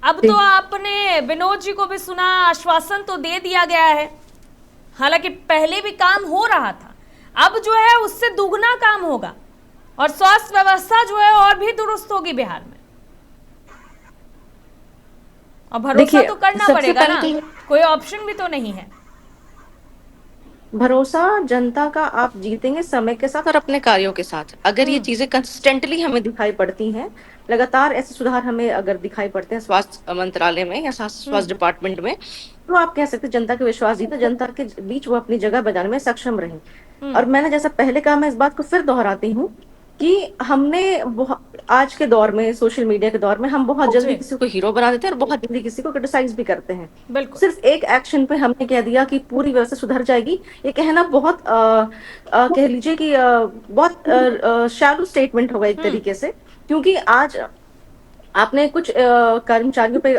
Speaker 1: अब तो आपने विनोद जी को भी सुना, आश्वासन तो दे दिया गया है, हालांकि पहले भी काम हो रहा था, अब जो है उससे दुगना काम होगा और स्वास्थ्य व्यवस्था जो है और भी दुरुस्त होगी बिहार में। और भरोसा तो करना पड़ेगा ना, कोई ऑप्शन भी तो नहीं है।
Speaker 7: भरोसा जनता का आप जीतेंगे समय के साथ और अपने कार्यों के साथ। अगर ये चीजें कंसिस्टेंटली हमें दिखाई पड़ती हैं, लगातार ऐसे सुधार हमें अगर दिखाई पड़ते हैं स्वास्थ्य मंत्रालय में या स्वास्थ्य डिपार्टमेंट में, तो आप कह सकते हैं जनता के विश्वास जीते, जनता के बीच वो अपनी जगह बनाने में सक्षम रहे। और मैंने जैसा पहले कहा, मैं इस बात को फिर दोहराती हूँ कि हमने आज के दौर में, सोशल मीडिया के दौर में, हम बहुत जल्दी किसी को हीरो बना देते हैं और बहुत जल्दी किसी को क्रिटिसाइज भी करते हैं। सिर्फ एक एक्शन पे हमने कह दिया कि पूरी व्यवस्था सुधर जाएगी, ये कहना बहुत कह लीजिए कि बहुत शैलो स्टेटमेंट होगा एक तरीके से। क्योंकि आज आपने कुछ कर्मचारियों पे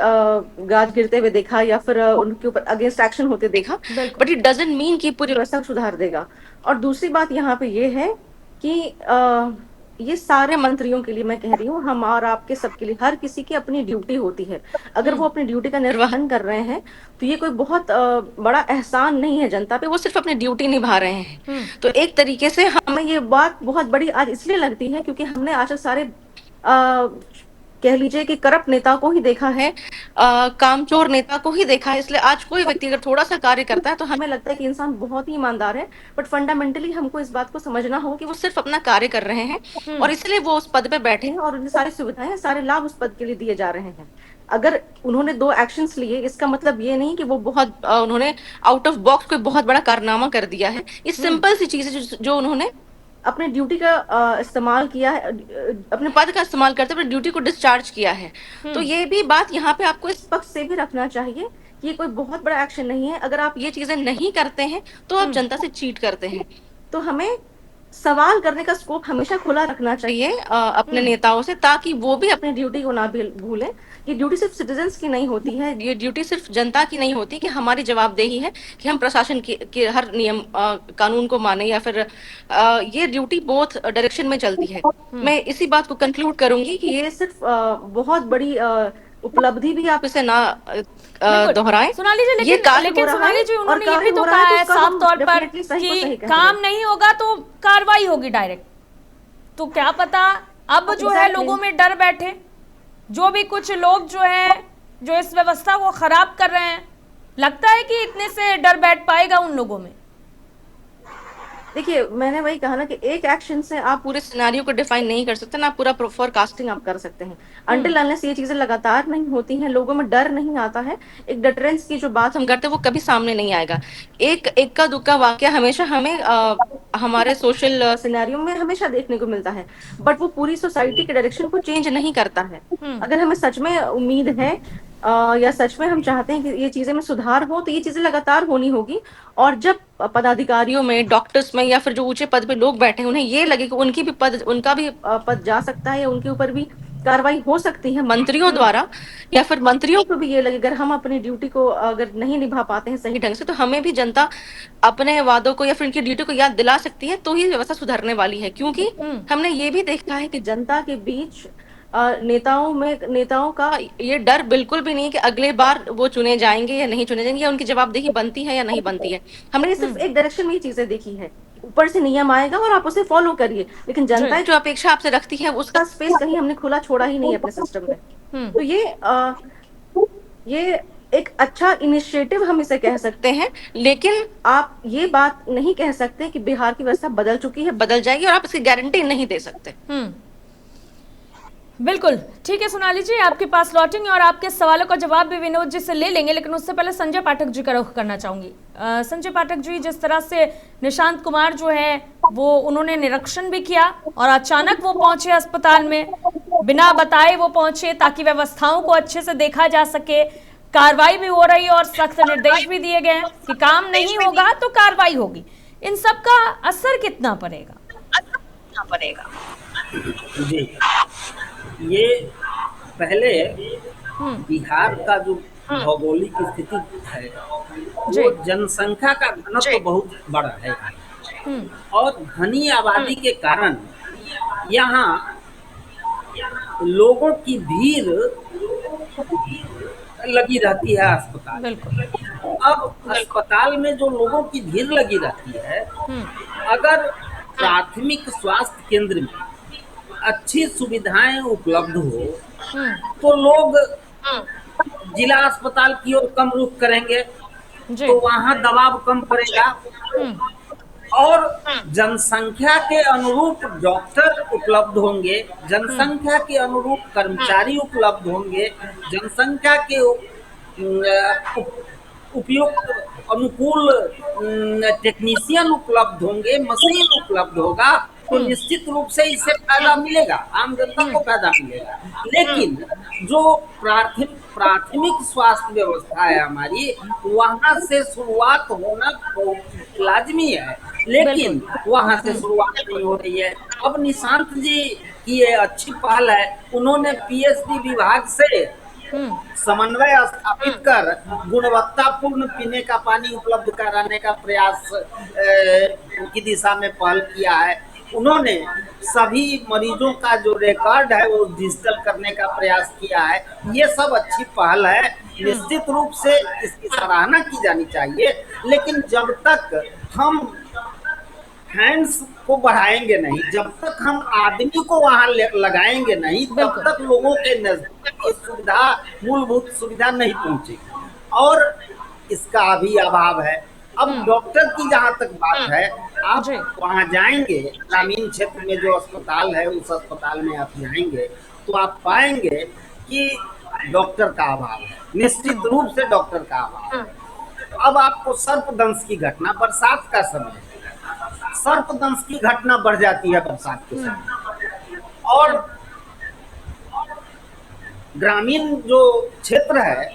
Speaker 7: गाज गिरते हुए देखा या फिर उनके ऊपर अगेंस्ट एक्शन होते देखा, बट इट डजंट मीन कि पूरी व्यवस्था सुधार देगा। और दूसरी बात यहाँ पे ये है कि ये सारे मंत्रियों के लिए मैं कह रही हूँ, हम और आपके सबके लिए, हर किसी की अपनी ड्यूटी होती है। अगर वो अपनी ड्यूटी का निर्वहन कर रहे हैं तो ये कोई बहुत बड़ा एहसान नहीं है जनता पे, वो सिर्फ अपनी ड्यूटी निभा रहे हैं। तो एक तरीके से हमें ये बात बहुत बड़ी आज इसलिए लगती है क्योंकि हमने आज सारे कह लीजिए कि करप्ट नेता को ही देखा है, कामचोर नेता को ही देखा है। इसलिए आज कोई व्यक्ति अगर थोड़ा सा कार्य करता है तो हमें लगता है कि इंसान बहुत ही ईमानदार है, बट फंडामेंटली हमको इस बात को समझना होगा कि वो सिर्फ अपना कार्य कर रहे हैं और इसलिए वो उस पद पे बैठे हैं और उन्हें सारी सुविधाएं, सारे लाभ उस पद के लिए दिए जा रहे हैं। अगर उन्होंने 2 एक्शंस लिए, इसका मतलब ये नहीं कि वो बहुत उन्होंने आउट ऑफ बॉक्स कोई बहुत बड़ा कारनामा कर दिया है। ये सिंपल सी चीज है जो उन्होंने अपने ड्यूटी का इस्तेमाल किया है, अपने पद का इस्तेमाल करते हुए ड्यूटी को डिस्चार्ज किया है। तो ये भी बात यहाँ पे आपको इस पक्ष से भी रखना चाहिए कि ये कोई बहुत बड़ा एक्शन नहीं है। अगर आप ये चीजें नहीं करते हैं तो आप जनता से चीट करते हैं। तो हमें सवाल करने का स्कोप हमेशा खुला रखना चाहिए अपने नेताओं से, ताकि वो भी अपनी ड्यूटी को ना भूलें। ये ड्यूटी सिर्फ सिटीजन्स की नहीं होती है, ये ड्यूटी सिर्फ जनता की नहीं होती कि हमारी जवाबदेही है कि हम प्रशासन के हर नियम कानून को माने, या फिर ये ड्यूटी बोथ डायरेक्शन में चलती है। मैं इसी बात को कंक्लूड करूंगी कि ये सिर्फ बहुत बड़ी उपलब्धि भी आप इसे ना दोहराएं।
Speaker 1: सोनाली जी, लेकिन सोनाली जी, उन्होंने ये भी तो कहा है साफ तौर पर कि काम नहीं होगा तो कार्रवाई होगी डायरेक्ट। तो क्या पता अब जो है लोगों में डर बैठे, जो भी कुछ लोग जो है जो इस व्यवस्था को खराब कर रहे हैं, लगता है कि इतने से डर बैठ पाएगा उन लोगों में?
Speaker 7: देखिए, मैंने वही कहा ना कि एक एक्शन से आप पूरे सिनेरियो को डिफाइन नहीं कर सकते ना, आप पूरा फोरकास्टिंग आप कर सकते हैं। अनटिल अनलेस ये चीजें लगातार नहीं होती हैं, लोगों में डर नहीं आता है, एक डिटरेंस की जो बात हम करते हैं वो कभी सामने नहीं आएगा। एक इक्का दुक्का वाकया हमेशा हमें हमारे सोशल सिनेरियो में हमेशा देखने को मिलता है, बट वो पूरी सोसाइटी के डायरेक्शन को चेंज नहीं करता है। अगर हमें सच में उम्मीद है या सच में हम चाहते हैं कि ये चीजें में सुधार हो, तो ये चीजें लगातार होनी होगी। और जब पदाधिकारियों में, डॉक्टर्स में या फिर जो ऊंचे पद पे लोग बैठे हैं, उन्हें ये लगे कि उनका भी पद जा सकता है या उनके ऊपर भी कार्रवाई हो सकती है मंत्रियों द्वारा, या फिर मंत्रियों को भी ये लगे अगर हम अपनी ड्यूटी को अगर नहीं निभा पाते हैं सही ढंग से, तो हमें भी जनता अपने वादों को या फिर उनकी ड्यूटी को याद दिला सकती है, तो ही व्यवस्था सुधरने वाली है। क्योंकि हमने ये भी देखा है कि जनता के बीच नेताओं का ये डर बिल्कुल भी नहीं है कि अगले बार वो चुने जाएंगे या नहीं चुने जाएंगे, या उनकी जवाबदेही बनती है या नहीं बनती है। हमने सिर्फ एक डायरेक्शन में ही चीजें देखी है, ऊपर से नियम आएगा और आप उसे फॉलो करिए, लेकिन जनता जो अपेक्षा आपसे रखती है उसका स्पेस कहीं हमने खुला छोड़ा ही नहीं है अपने सिस्टम में। तो ये एक अच्छा इनिशिएटिव हम इसे कह सकते हैं, लेकिन आप ये बात नहीं कह सकते कि बिहार की व्यवस्था बदल चुकी है, बदल जाएगी, और आप इसकी गारंटी नहीं दे सकते।
Speaker 1: बिल्कुल ठीक है सोनाली जी, आपके पास लौटेंगे और आपके सवालों का जवाब भी विनोद जी से ले लेंगे, लेकिन उससे पहले संजय पाठक जी का रुख करना चाहूंगी। संजय पाठक जी, जिस तरह से निशांत कुमार जो है वो उन्होंने निरीक्षण भी किया और अचानक वो पहुंचे अस्पताल में, बिना बताए वो पहुंचे ताकि व्यवस्थाओं को अच्छे से देखा जा सके, कार्रवाई भी हो रही है और सख्त निर्देश भी दिए गए हैं कि काम नहीं होगा तो कार्रवाई होगी। इन सब का असर कितना पड़ेगा?
Speaker 6: जी, ये पहले बिहार का जो भौगोलिक स्थिति है वो जनसंख्या का घनत्व बहुत बड़ा है, और घनी आबादी के कारण यहाँ लोगों की भीड़ लगी रहती है अस्पताल। अब अस्पताल में जो लोगों की भीड़ लगी रहती है, अगर प्राथमिक स्वास्थ्य केंद्र में अच्छी सुविधाएं उपलब्ध हो तो लोग जिला अस्पताल की ओर कम रुख करेंगे, तो वहां दबाव कम पड़ेगा और जनसंख्या के अनुरूप डॉक्टर उपलब्ध होंगे, जनसंख्या के अनुरूप कर्मचारी उपलब्ध होंगे, जनसंख्या के उपयुक्त अनुकूल टेक्नीशियन उपलब्ध होंगे, मशीन उपलब्ध होगा, तो निश्चित रूप से इससे फायदा मिलेगा, आम जनता को फायदा मिलेगा। लेकिन जो प्राथमिक स्वास्थ्य व्यवस्था है हमारी, वहां से शुरुआत होना बहुत लाजमी है, लेकिन वहां से शुरुआत नहीं हो रही है। अब निशांत जी की ये अच्छी पहल है, उन्होंने पीएचडी विभाग से समन्वय स्थापित कर गुणवत्तापूर्ण पीने का पानी उपलब्ध कराने का प्रयास की दिशा में पहल किया है। उन्होंने सभी मरीजों का जो रिकॉर्ड है वो डिजिटल करने का प्रयास किया है। ये सब अच्छी पहल है, निश्चित रूप से इसकी सराहना की जानी चाहिए, लेकिन जब तक हम हैंड्स को बढ़ाएंगे नहीं, जब तक हम आदमी को वहां लगाएंगे नहीं, तब तक लोगों के नजदीक सुविधा, मूलभूत सुविधा नहीं पहुंचेगी, और इसका अभी अभाव है। अब डॉक्टर की जहां तक बात है, आप वहां जाएंगे, ग्रामीण क्षेत्र में जो अस्पताल है उस अस्पताल में आप जाएंगे तो आप पाएंगे कि डॉक्टर का अभाव है, निश्चित रूप से डॉक्टर का अभाव है। अब आपको सर्पदंश की घटना, बरसात का समय, सर्पदंश की घटना बढ़ जाती है बरसात के समय, और ग्रामीण जो क्षेत्र है,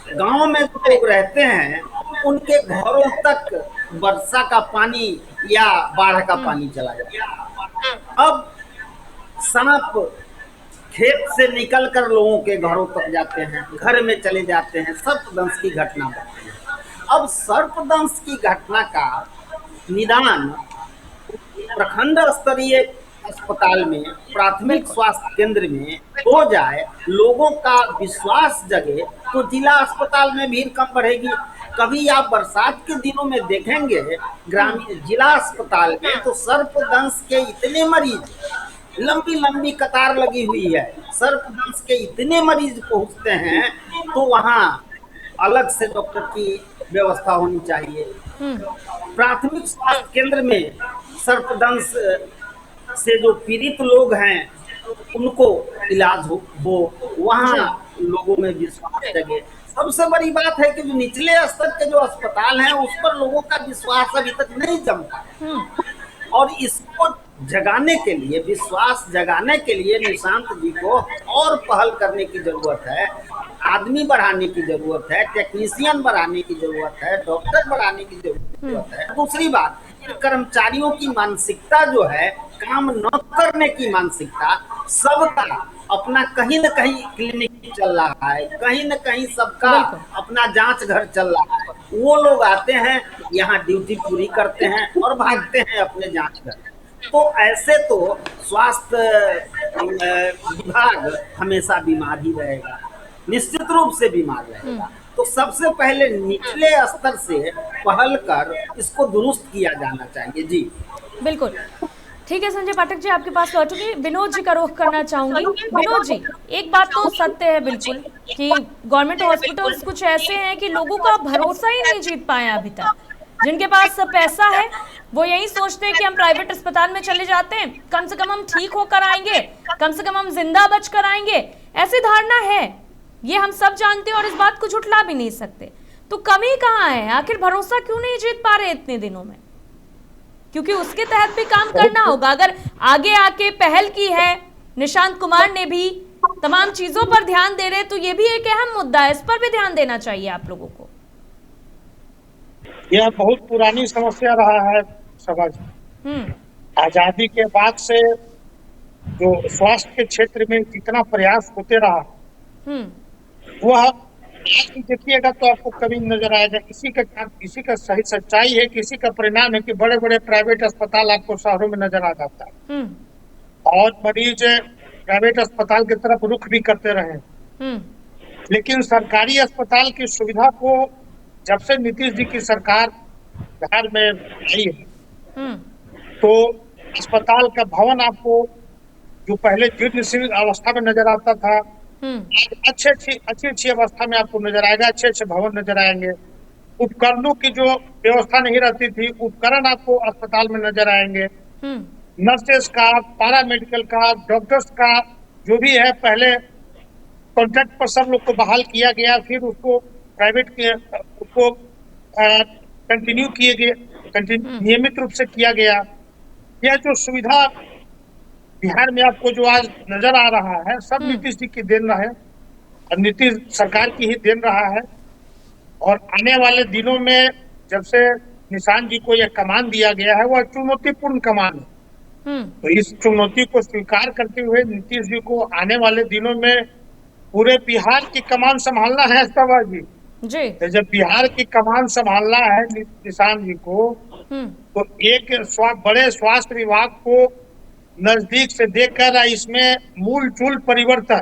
Speaker 6: गांव में जो लोग रहते हैं, उनके घरों तक वर्षा का पानी या बाढ़ का पानी चला जाता है। अब सांप खेत से निकलकर लोगों के घरों तक जाते हैं, घर में चले जाते हैं, सर्पदंश की घटना बढ़ती है। अब सर्पदंश की घटना का निदान प्रखंड स्तरीय अस्पताल में, प्राथमिक स्वास्थ्य केंद्र में हो जाए, लोगों का विश्वास जगे, तो जिला अस्पताल में भीड़ कम बढ़ेगी। कभी आप बरसात के दिनों में देखेंगे ग्रामीण जिला अस्पताल में तो सर्पदंश के इतने मरीज, लंबी लंबी कतार लगी हुई है, सर्पदंश के इतने मरीज पहुंचते हैं, तो वहाँ अलग से डॉक्टर की व्यवस्था होनी चाहिए। प्राथमिक स्वास्थ्य केंद्र में सर्पदंश से जो पीड़ित लोग हैं उनको इलाज हो वहाँ लोगों में विश्वास जगे। सबसे बड़ी बात है कि जो निचले स्तर के जो अस्पताल हैं उस पर लोगों का विश्वास अभी तक नहीं जमता, और इसको जगाने के लिए, विश्वास जगाने के लिए निशांत जी को और पहल करने की जरूरत है, आदमी बढ़ाने की जरूरत है, टेक्नीशियन बढ़ाने की जरूरत है, डॉक्टर बढ़ाने की जरूरत है। दूसरी बात, कर्मचारियों की मानसिकता जो है, काम न करने की मानसिकता, सबका अपना कहीं न कहीं क्लिनिक चल रहा है, कहीं न कहीं सबका अपना जांच घर चल रहा है। वो लोग आते हैं यहाँ ड्यूटी पूरी करते हैं और भागते हैं अपने जांच घर। तो ऐसे तो स्वास्थ्य विभाग हमेशा बीमार ही रहेगा, निश्चित रूप से बीमार रहेगा। तो सबसे पहले निचले स्तर से पहल कर इसको दुरुस्त किया जाना चाहिए। जी
Speaker 1: बिल्कुल ठीक है। संजय पाठक जी आपके पास लौटूंगी, विनोद जी का रुख करना चाहूंगी। विनोद जी, एक बात तो सत्य है बिल्कुल कि गवर्नमेंट हॉस्पिटल्स कुछ ऐसे हैं कि लोगों का भरोसा ही नहीं जीत पाए अभी तक। जिनके पास पैसा है वो यही सोचते हैं कि हम प्राइवेट अस्पताल में चले जाते हैं, कम से कम हम ठीक होकर आएंगे, कम से कम हम जिंदा बच कर आएंगे, ऐसी धारणा है। ये हम सब जानते हैं और इस बात को झुठला भी नहीं सकते। तो कमी कहाँ है? आखिर भरोसा क्यों नहीं जीत पा रहे इतने दिनों में? क्योंकि उसके तहत भी काम करना होगा। अगर आगे आके पहल की है, निशांत कुमार ने भी तमाम चीजों पर ध्यान दे रहे, तो ये भी एक अहम मुद्दा है, इस पर भी ध्यान देना चाहिए आप लोगों को।
Speaker 4: यह बहुत पुरानी समस्या रहा है समाज में। आजादी के बाद से जो स्वास्थ्य के क्षेत्र में जितना प्रयास होते रहा, वह आज भी देखिएगा तो आपको कभी नजर आएगा। किसी का सही सच्चाई है, किसी का परिणाम है कि बड़े बड़े प्राइवेट अस्पताल आपको शहरों में नजर आ जाता है और मरीज प्राइवेट अस्पताल की तरफ रुख भी करते रहे। लेकिन सरकारी अस्पताल की सुविधा को जब से नीतीश जी की सरकार बिहार में आई है, तो अस्पताल का भवन आपको जो पहले जीर्ण अवस्था में नजर आता था, अच्छी अवस्था में आपको नजर आएगा, अच्छे भवन नजर आएंगे। उपकरणों की जो व्यवस्था नहीं रहती थी, उपकरण आपको अस्पताल में नजर आएंगे। नर्सेस का, पैरामेडिकल का, डॉक्टर्स का जो भी है, पहले कॉन्ट्रैक्ट पर सब लोग को बहाल किया गया, फिर उसको प्राइवेट उसको कंटिन्यू किए गए, नियमित रूप से किया गया। यह जो सुविधा बिहार में आपको जो आज नजर आ रहा है, सब नीतीश जी की देन रहा है और नीतीश सरकार की ही देन रहा है। और आने वाले दिनों में जब से निशांत जी को यह कमान दिया गया है, वह चुनौतीपूर्ण कमान है। तो इस चुनौती को स्वीकार करते हुए नीतीश जी को आने वाले दिनों में पूरे बिहार की कमान संभालना है। जी तो जब बिहार की कमान संभालना है निशांत जी को, तो एक बड़े स्वास्थ्य विभाग को नजदीक से देखकर इसमें मूल चूल परिवर्तन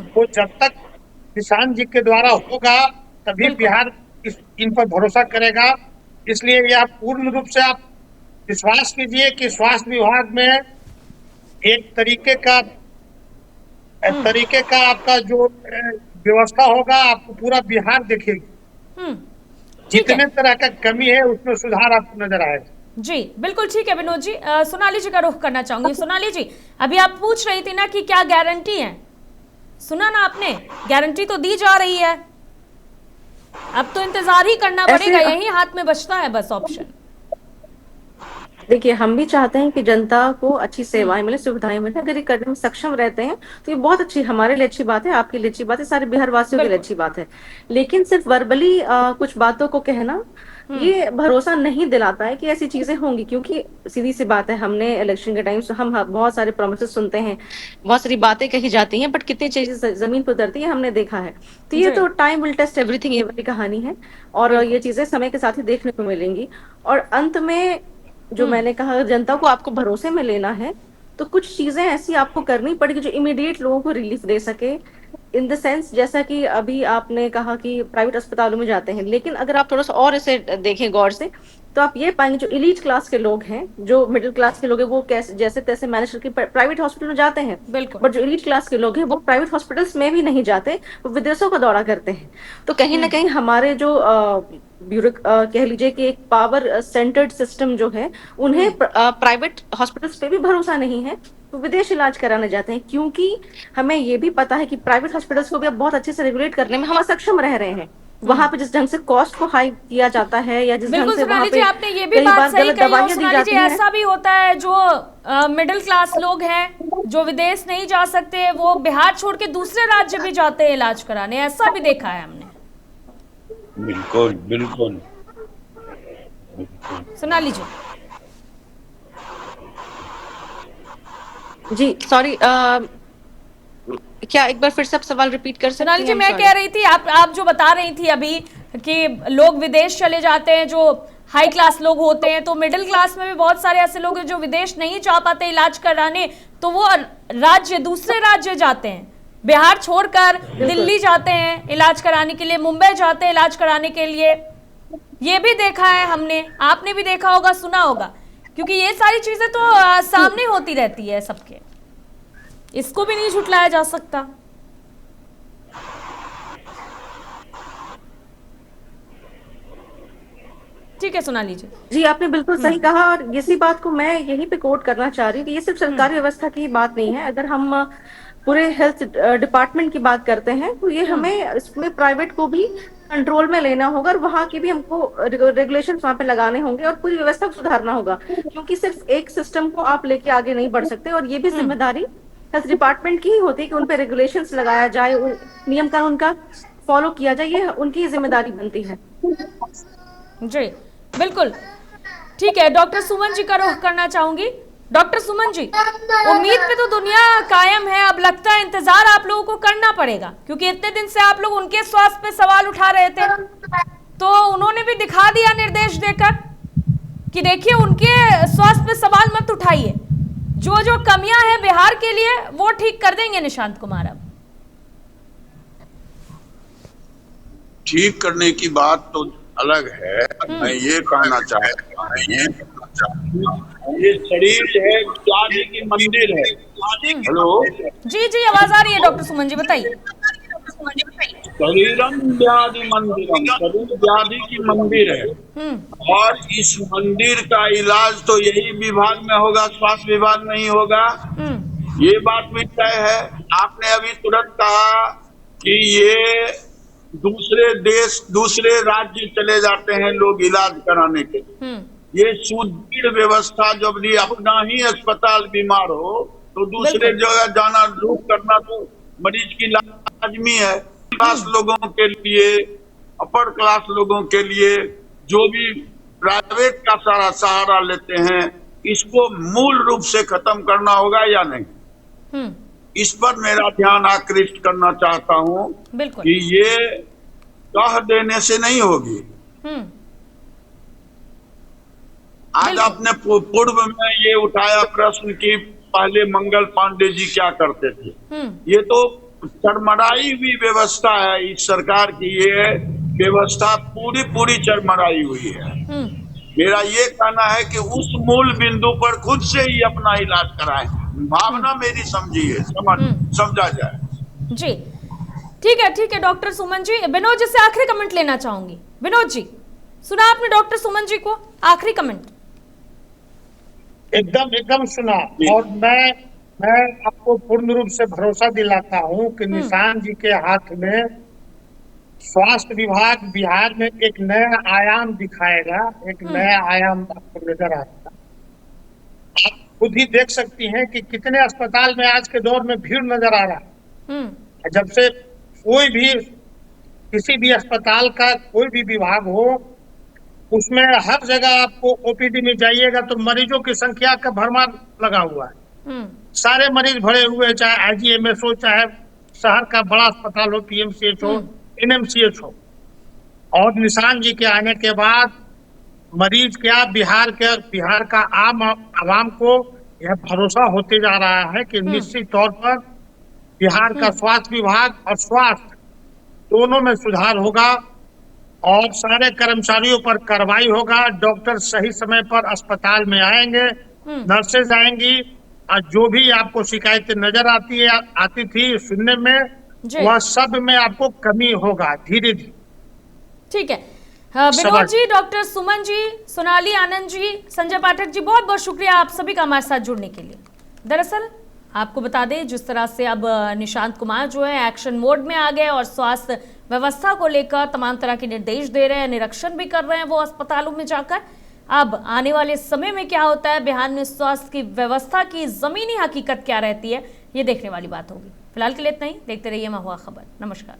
Speaker 4: तो जब तक निशांत जी के द्वारा होगा तभी बिहार इन पर भरोसा करेगा। इसलिए यह पूर्ण रूप से आप विश्वास कीजिए कि स्वास्थ्य विभाग में एक तरीके का आपका जो व्यवस्था होगा, आपको पूरा बिहार देखेगी। जितने तरह का कमी है उसमें सुधार आपको नजर आएगा।
Speaker 1: जी बिल्कुल ठीक है विनोद जी। सोनाली जी का रुख करना चाहूंगी। सोनाली जी, अभी आप पूछ रही थी ना कि क्या गारंटी है, सुना ना आपने? गारंटी तो दी जा रही है, अब तो इंतजार ही करना पड़ेगा, यही हाथ में बचता है बस ऑप्शन।
Speaker 7: देखिए, हम भी चाहते हैं कि जनता को अच्छी सेवाएं मिले, सुविधाएं मिले। अगर ये करने में सक्षम रहते हैं तो ये बहुत अच्छी, हमारे लिए अच्छी बात है, आपके लिए अच्छी बात है, सारे बिहार वासियों के लिए अच्छी बात है। लेकिन सिर्फ वर्बली कुछ बातों को कहना ये भरोसा नहीं दिलाता है कि ऐसी चीजें होंगी। क्योंकि सीधी सी बात है, हमने इलेक्शन के टाइम हम बहुत सारे प्रोमिसेस सुनते हैं, बहुत सारी बातें कही जाती हैं, बट कितनी चीजें जमीन पर उतरती है हमने देखा है। तो ये तो टाइम विल टेस्ट एवरीथिंग, ये वाली कहानी है और ये चीजें समय के साथ ही देखने को मिलेंगी। और अंत में जो मैंने कहा, जनता को आपको भरोसे में लेना है तो कुछ चीजें ऐसी आपको करनी पड़ेगी जो इमीडिएट लोगों को रिलीफ दे सके। इन द सेंस, जैसा कि अभी आपने कहा कि प्राइवेट अस्पतालों में जाते हैं, लेकिन अगर आप थोड़ा सा और इसे देखें गौर से तो आप ये पाएंगे जो एलीट क्लास के लोग हैं, जो मिडिल क्लास के लोग हैं, वो कैसे जैसे तैसे मैनेज करके प्राइवेट हॉस्पिटल में जाते हैं,
Speaker 1: बिल्कुल।
Speaker 7: बट जो एलीट क्लास के लोग हैं वो प्राइवेट हॉस्पिटल्स में भी नहीं जाते, वो विदेशों का दौरा करते हैं। तो कहीं ना कहीं हमारे जो कह लीजिए कि एक पावर सेंटर्ड सिस्टम जो है, उन्हें प्राइवेट हॉस्पिटल्स पे भी भरोसा नहीं है, तो विदेश इलाज कराने जाते हैं, क्योंकि हमें ये भी पता है कि प्राइवेट हॉस्पिटल्स को भी अब बहुत अच्छे से रेगुलेट करने में हम असक्षम रह रहे हैं। वहां पे जिस ढंग से कॉस्ट को हाई किया जाता है, या जिस ढंग
Speaker 1: बिल्कुल
Speaker 7: से वहां
Speaker 1: सोनाली जी,
Speaker 7: पे
Speaker 1: आपने ये भी
Speaker 7: कई
Speaker 1: बात
Speaker 7: बार
Speaker 1: सही
Speaker 7: गलत
Speaker 1: कही। और
Speaker 7: दवाइयां दी
Speaker 1: सोनाली जी,
Speaker 7: जाती हैं।
Speaker 1: ऐसा भी होता है जो मिडिल क्लास लोग हैं जो विदेश नहीं जा सकते, वो बिहार छोड़ के दूसरे राज्य भी जाते हैं इलाज कराने, ऐसा भी देखा है हमने।
Speaker 5: बिल्कुल बिल्कुल।
Speaker 1: सोनाली
Speaker 7: जी सॉरी, क्या एक बार फिर से आप सवाल रिपीट कर सकते हैं?
Speaker 1: सोनाली जी, मैं कह रही थी, आप जो बता रही थी अभी कि लोग विदेश चले जाते हैं, जो हाई क्लास लोग होते हैं, तो मिडिल क्लास में भी बहुत सारे ऐसे लोग हैं जो विदेश नहीं जा पाते इलाज कराने, तो वो दूसरे राज्य जाते हैं, बिहार छोड़कर दिल्ली जाते हैं इलाज कराने के लिए, मुंबई जाते हैं इलाज कराने के लिए। ये भी देखा है हमने, आपने भी देखा होगा, सुना होगा, क्योंकि ये सारी चीजें तो सामने होती रहती है सबके, इसको भी नहीं झुटलाया जा सकता। ठीक है सोनाली जी,
Speaker 7: आपने बिल्कुल सही कहा, और इसी बात को मैं यहीं पे कोट करना चाह रही हूँ कि ये सिर्फ सरकारी व्यवस्था की बात नहीं है। अगर हम पूरे हेल्थ डिपार्टमेंट की बात करते हैं, तो ये हमें इसमें प्राइवेट को भी कंट्रोल में लेना होगा, और वहाँ के भी हमको रेगुलेशन वहाँ पे लगाने होंगे, और पूरी व्यवस्था को सुधारना होगा, क्योंकि सिर्फ एक सिस्टम को आप लेके आगे नहीं बढ़ सकते। और ये भी जिम्मेदारी हेल्थ डिपार्टमेंट की ही होती है कि उन पे रेगुलेशंस लगाया जाए, नियम कानून का फॉलो किया जाए, ये उनकी जिम्मेदारी बनती है।
Speaker 1: जी बिल्कुल, ठीक है। डॉक्टर सुमन जी का रुख करना चाहूंगी। डॉक्टर सुमन जी, उम्मीद पे तो दुनिया कायम है, अब लगता है इंतजार आप लोगों को करना पड़ेगा, क्योंकि इतने दिन से आप लोग उनके स्वास्थ्य पे सवाल उठा रहे थे, तो उन्होंने भी दिखा दिया निर्देश देकर कि देखिए उनके स्वास्थ्य पे सवाल मत उठाइए, जो जो कमियां हैं बिहार के लिए वो ठीक कर देंगे निशांत कुमार। अब
Speaker 5: ठीक करने की बात तो अलग है, मैं ये कहना चाहता हूँ, ये शरीर है व्याधि की मंदिर है। हेलो
Speaker 1: जी आवाज आ रही है डॉक्टर सुमन जी, बताइए।
Speaker 5: शरीरम व्याधि मंदिरम, शरीर व्याधि की मंदिर है, और इस मंदिर का इलाज तो यही विभाग में होगा, स्वास्थ्य विभाग नहीं होगा, ये बात भी तय है। आपने अभी तुरंत कहा कि ये दूसरे देश दूसरे राज्य चले जाते हैं लोग इलाज कराने के लिए, ये सुदृढ़ व्यवस्था, जब भी अपना ही अस्पताल बीमार हो तो दूसरे जगह जाना रुक करना तो मरीज की लाजमी है। क्लास लोगों के लिए, अपर क्लास लोगों के लिए जो भी प्राइवेट का सारा सहारा लेते हैं, इसको मूल रूप से खत्म करना होगा या नहीं, इस पर मेरा ध्यान आकृष्ट करना चाहता हूँ कि ये कह देने से नहीं होगी। आज आपने पूर्व में ये उठाया प्रश्न कि पहले मंगल पांडे जी क्या करते थे, ये तो चरमराई हुई व्यवस्था है इस सरकार की, ये व्यवस्था पूरी चरमराई हुई है। मेरा ये कहना है कि उस मूल बिंदु पर खुद से ही अपना इलाज कराएं, भावना मेरी समझिए, समझा जाए।
Speaker 1: जी ठीक है डॉक्टर सुमन जी। विनोद जी से आखिरी कमेंट लेना चाहूंगी। विनोद जी, सुना आपने डॉक्टर सुमन जी को? आखिरी कमेंट।
Speaker 4: एकदम सुना, और मैं आपको पूर्ण रूप से भरोसा दिलाता हूं कि निशांत जी के हाथ में स्वास्थ्य विभाग बिहार में एक नया आयाम दिखाएगा, एक नया आयाम आपको नजर आएगा। आप खुद ही देख सकती हैं कि कितने अस्पताल में आज के दौर में भीड़ नजर आ रहा है। जब से कोई भी किसी भी अस्पताल का कोई भी विभाग हो, उसमें हर जगह आपको ओपीडी में जाइएगा तो मरीजों की संख्या का भरमार लगा हुआ है, सारे मरीज भरे हुए हैं, चाहे आईजीएमएस हो, चाहे शहर का बड़ा अस्पताल हो, पीएमसीएच हो, एनएमसीएच हो। और निशांत जी के आने के बाद मरीज क्या, बिहार का आवाम को यह भरोसा होते जा रहा है कि निश्चित तौर पर बिहार का स्वास्थ्य विभाग और स्वास्थ्य दोनों में सुधार होगा। और सारे कर्मचारियों पर कार्रवाई होगा। डॉक्टर सही समय पर अस्पताल में आएंगे, नर्सेज आएंगी, और जो भी आपको शिकायतें नजर आती थी सुनने में, वह सब में आपको कमी होगा धीरे धीरे।
Speaker 1: ठीक है। विनोद जी, डॉक्टर सुमन जी, सोनाली आनंद जी, संजय पाठक जी, बहुत बहुत शुक्रिया आप सभी का हमारे साथ जुड़ने के लिए। दरअसल आपको बता दें, जिस तरह से अब निशांत कुमार जो है एक्शन मोड में आ गए और स्वास्थ्य व्यवस्था को लेकर तमाम तरह के निर्देश दे रहे हैं, निरीक्षण भी कर रहे हैं वो अस्पतालों में जाकर। अब आने वाले समय में क्या होता है, बिहार में स्वास्थ्य की व्यवस्था की जमीनी हकीकत क्या रहती है, ये देखने वाली बात होगी। फिलहाल के लिए इतना ही। देखते रहिए महुआ खबर। नमस्कार।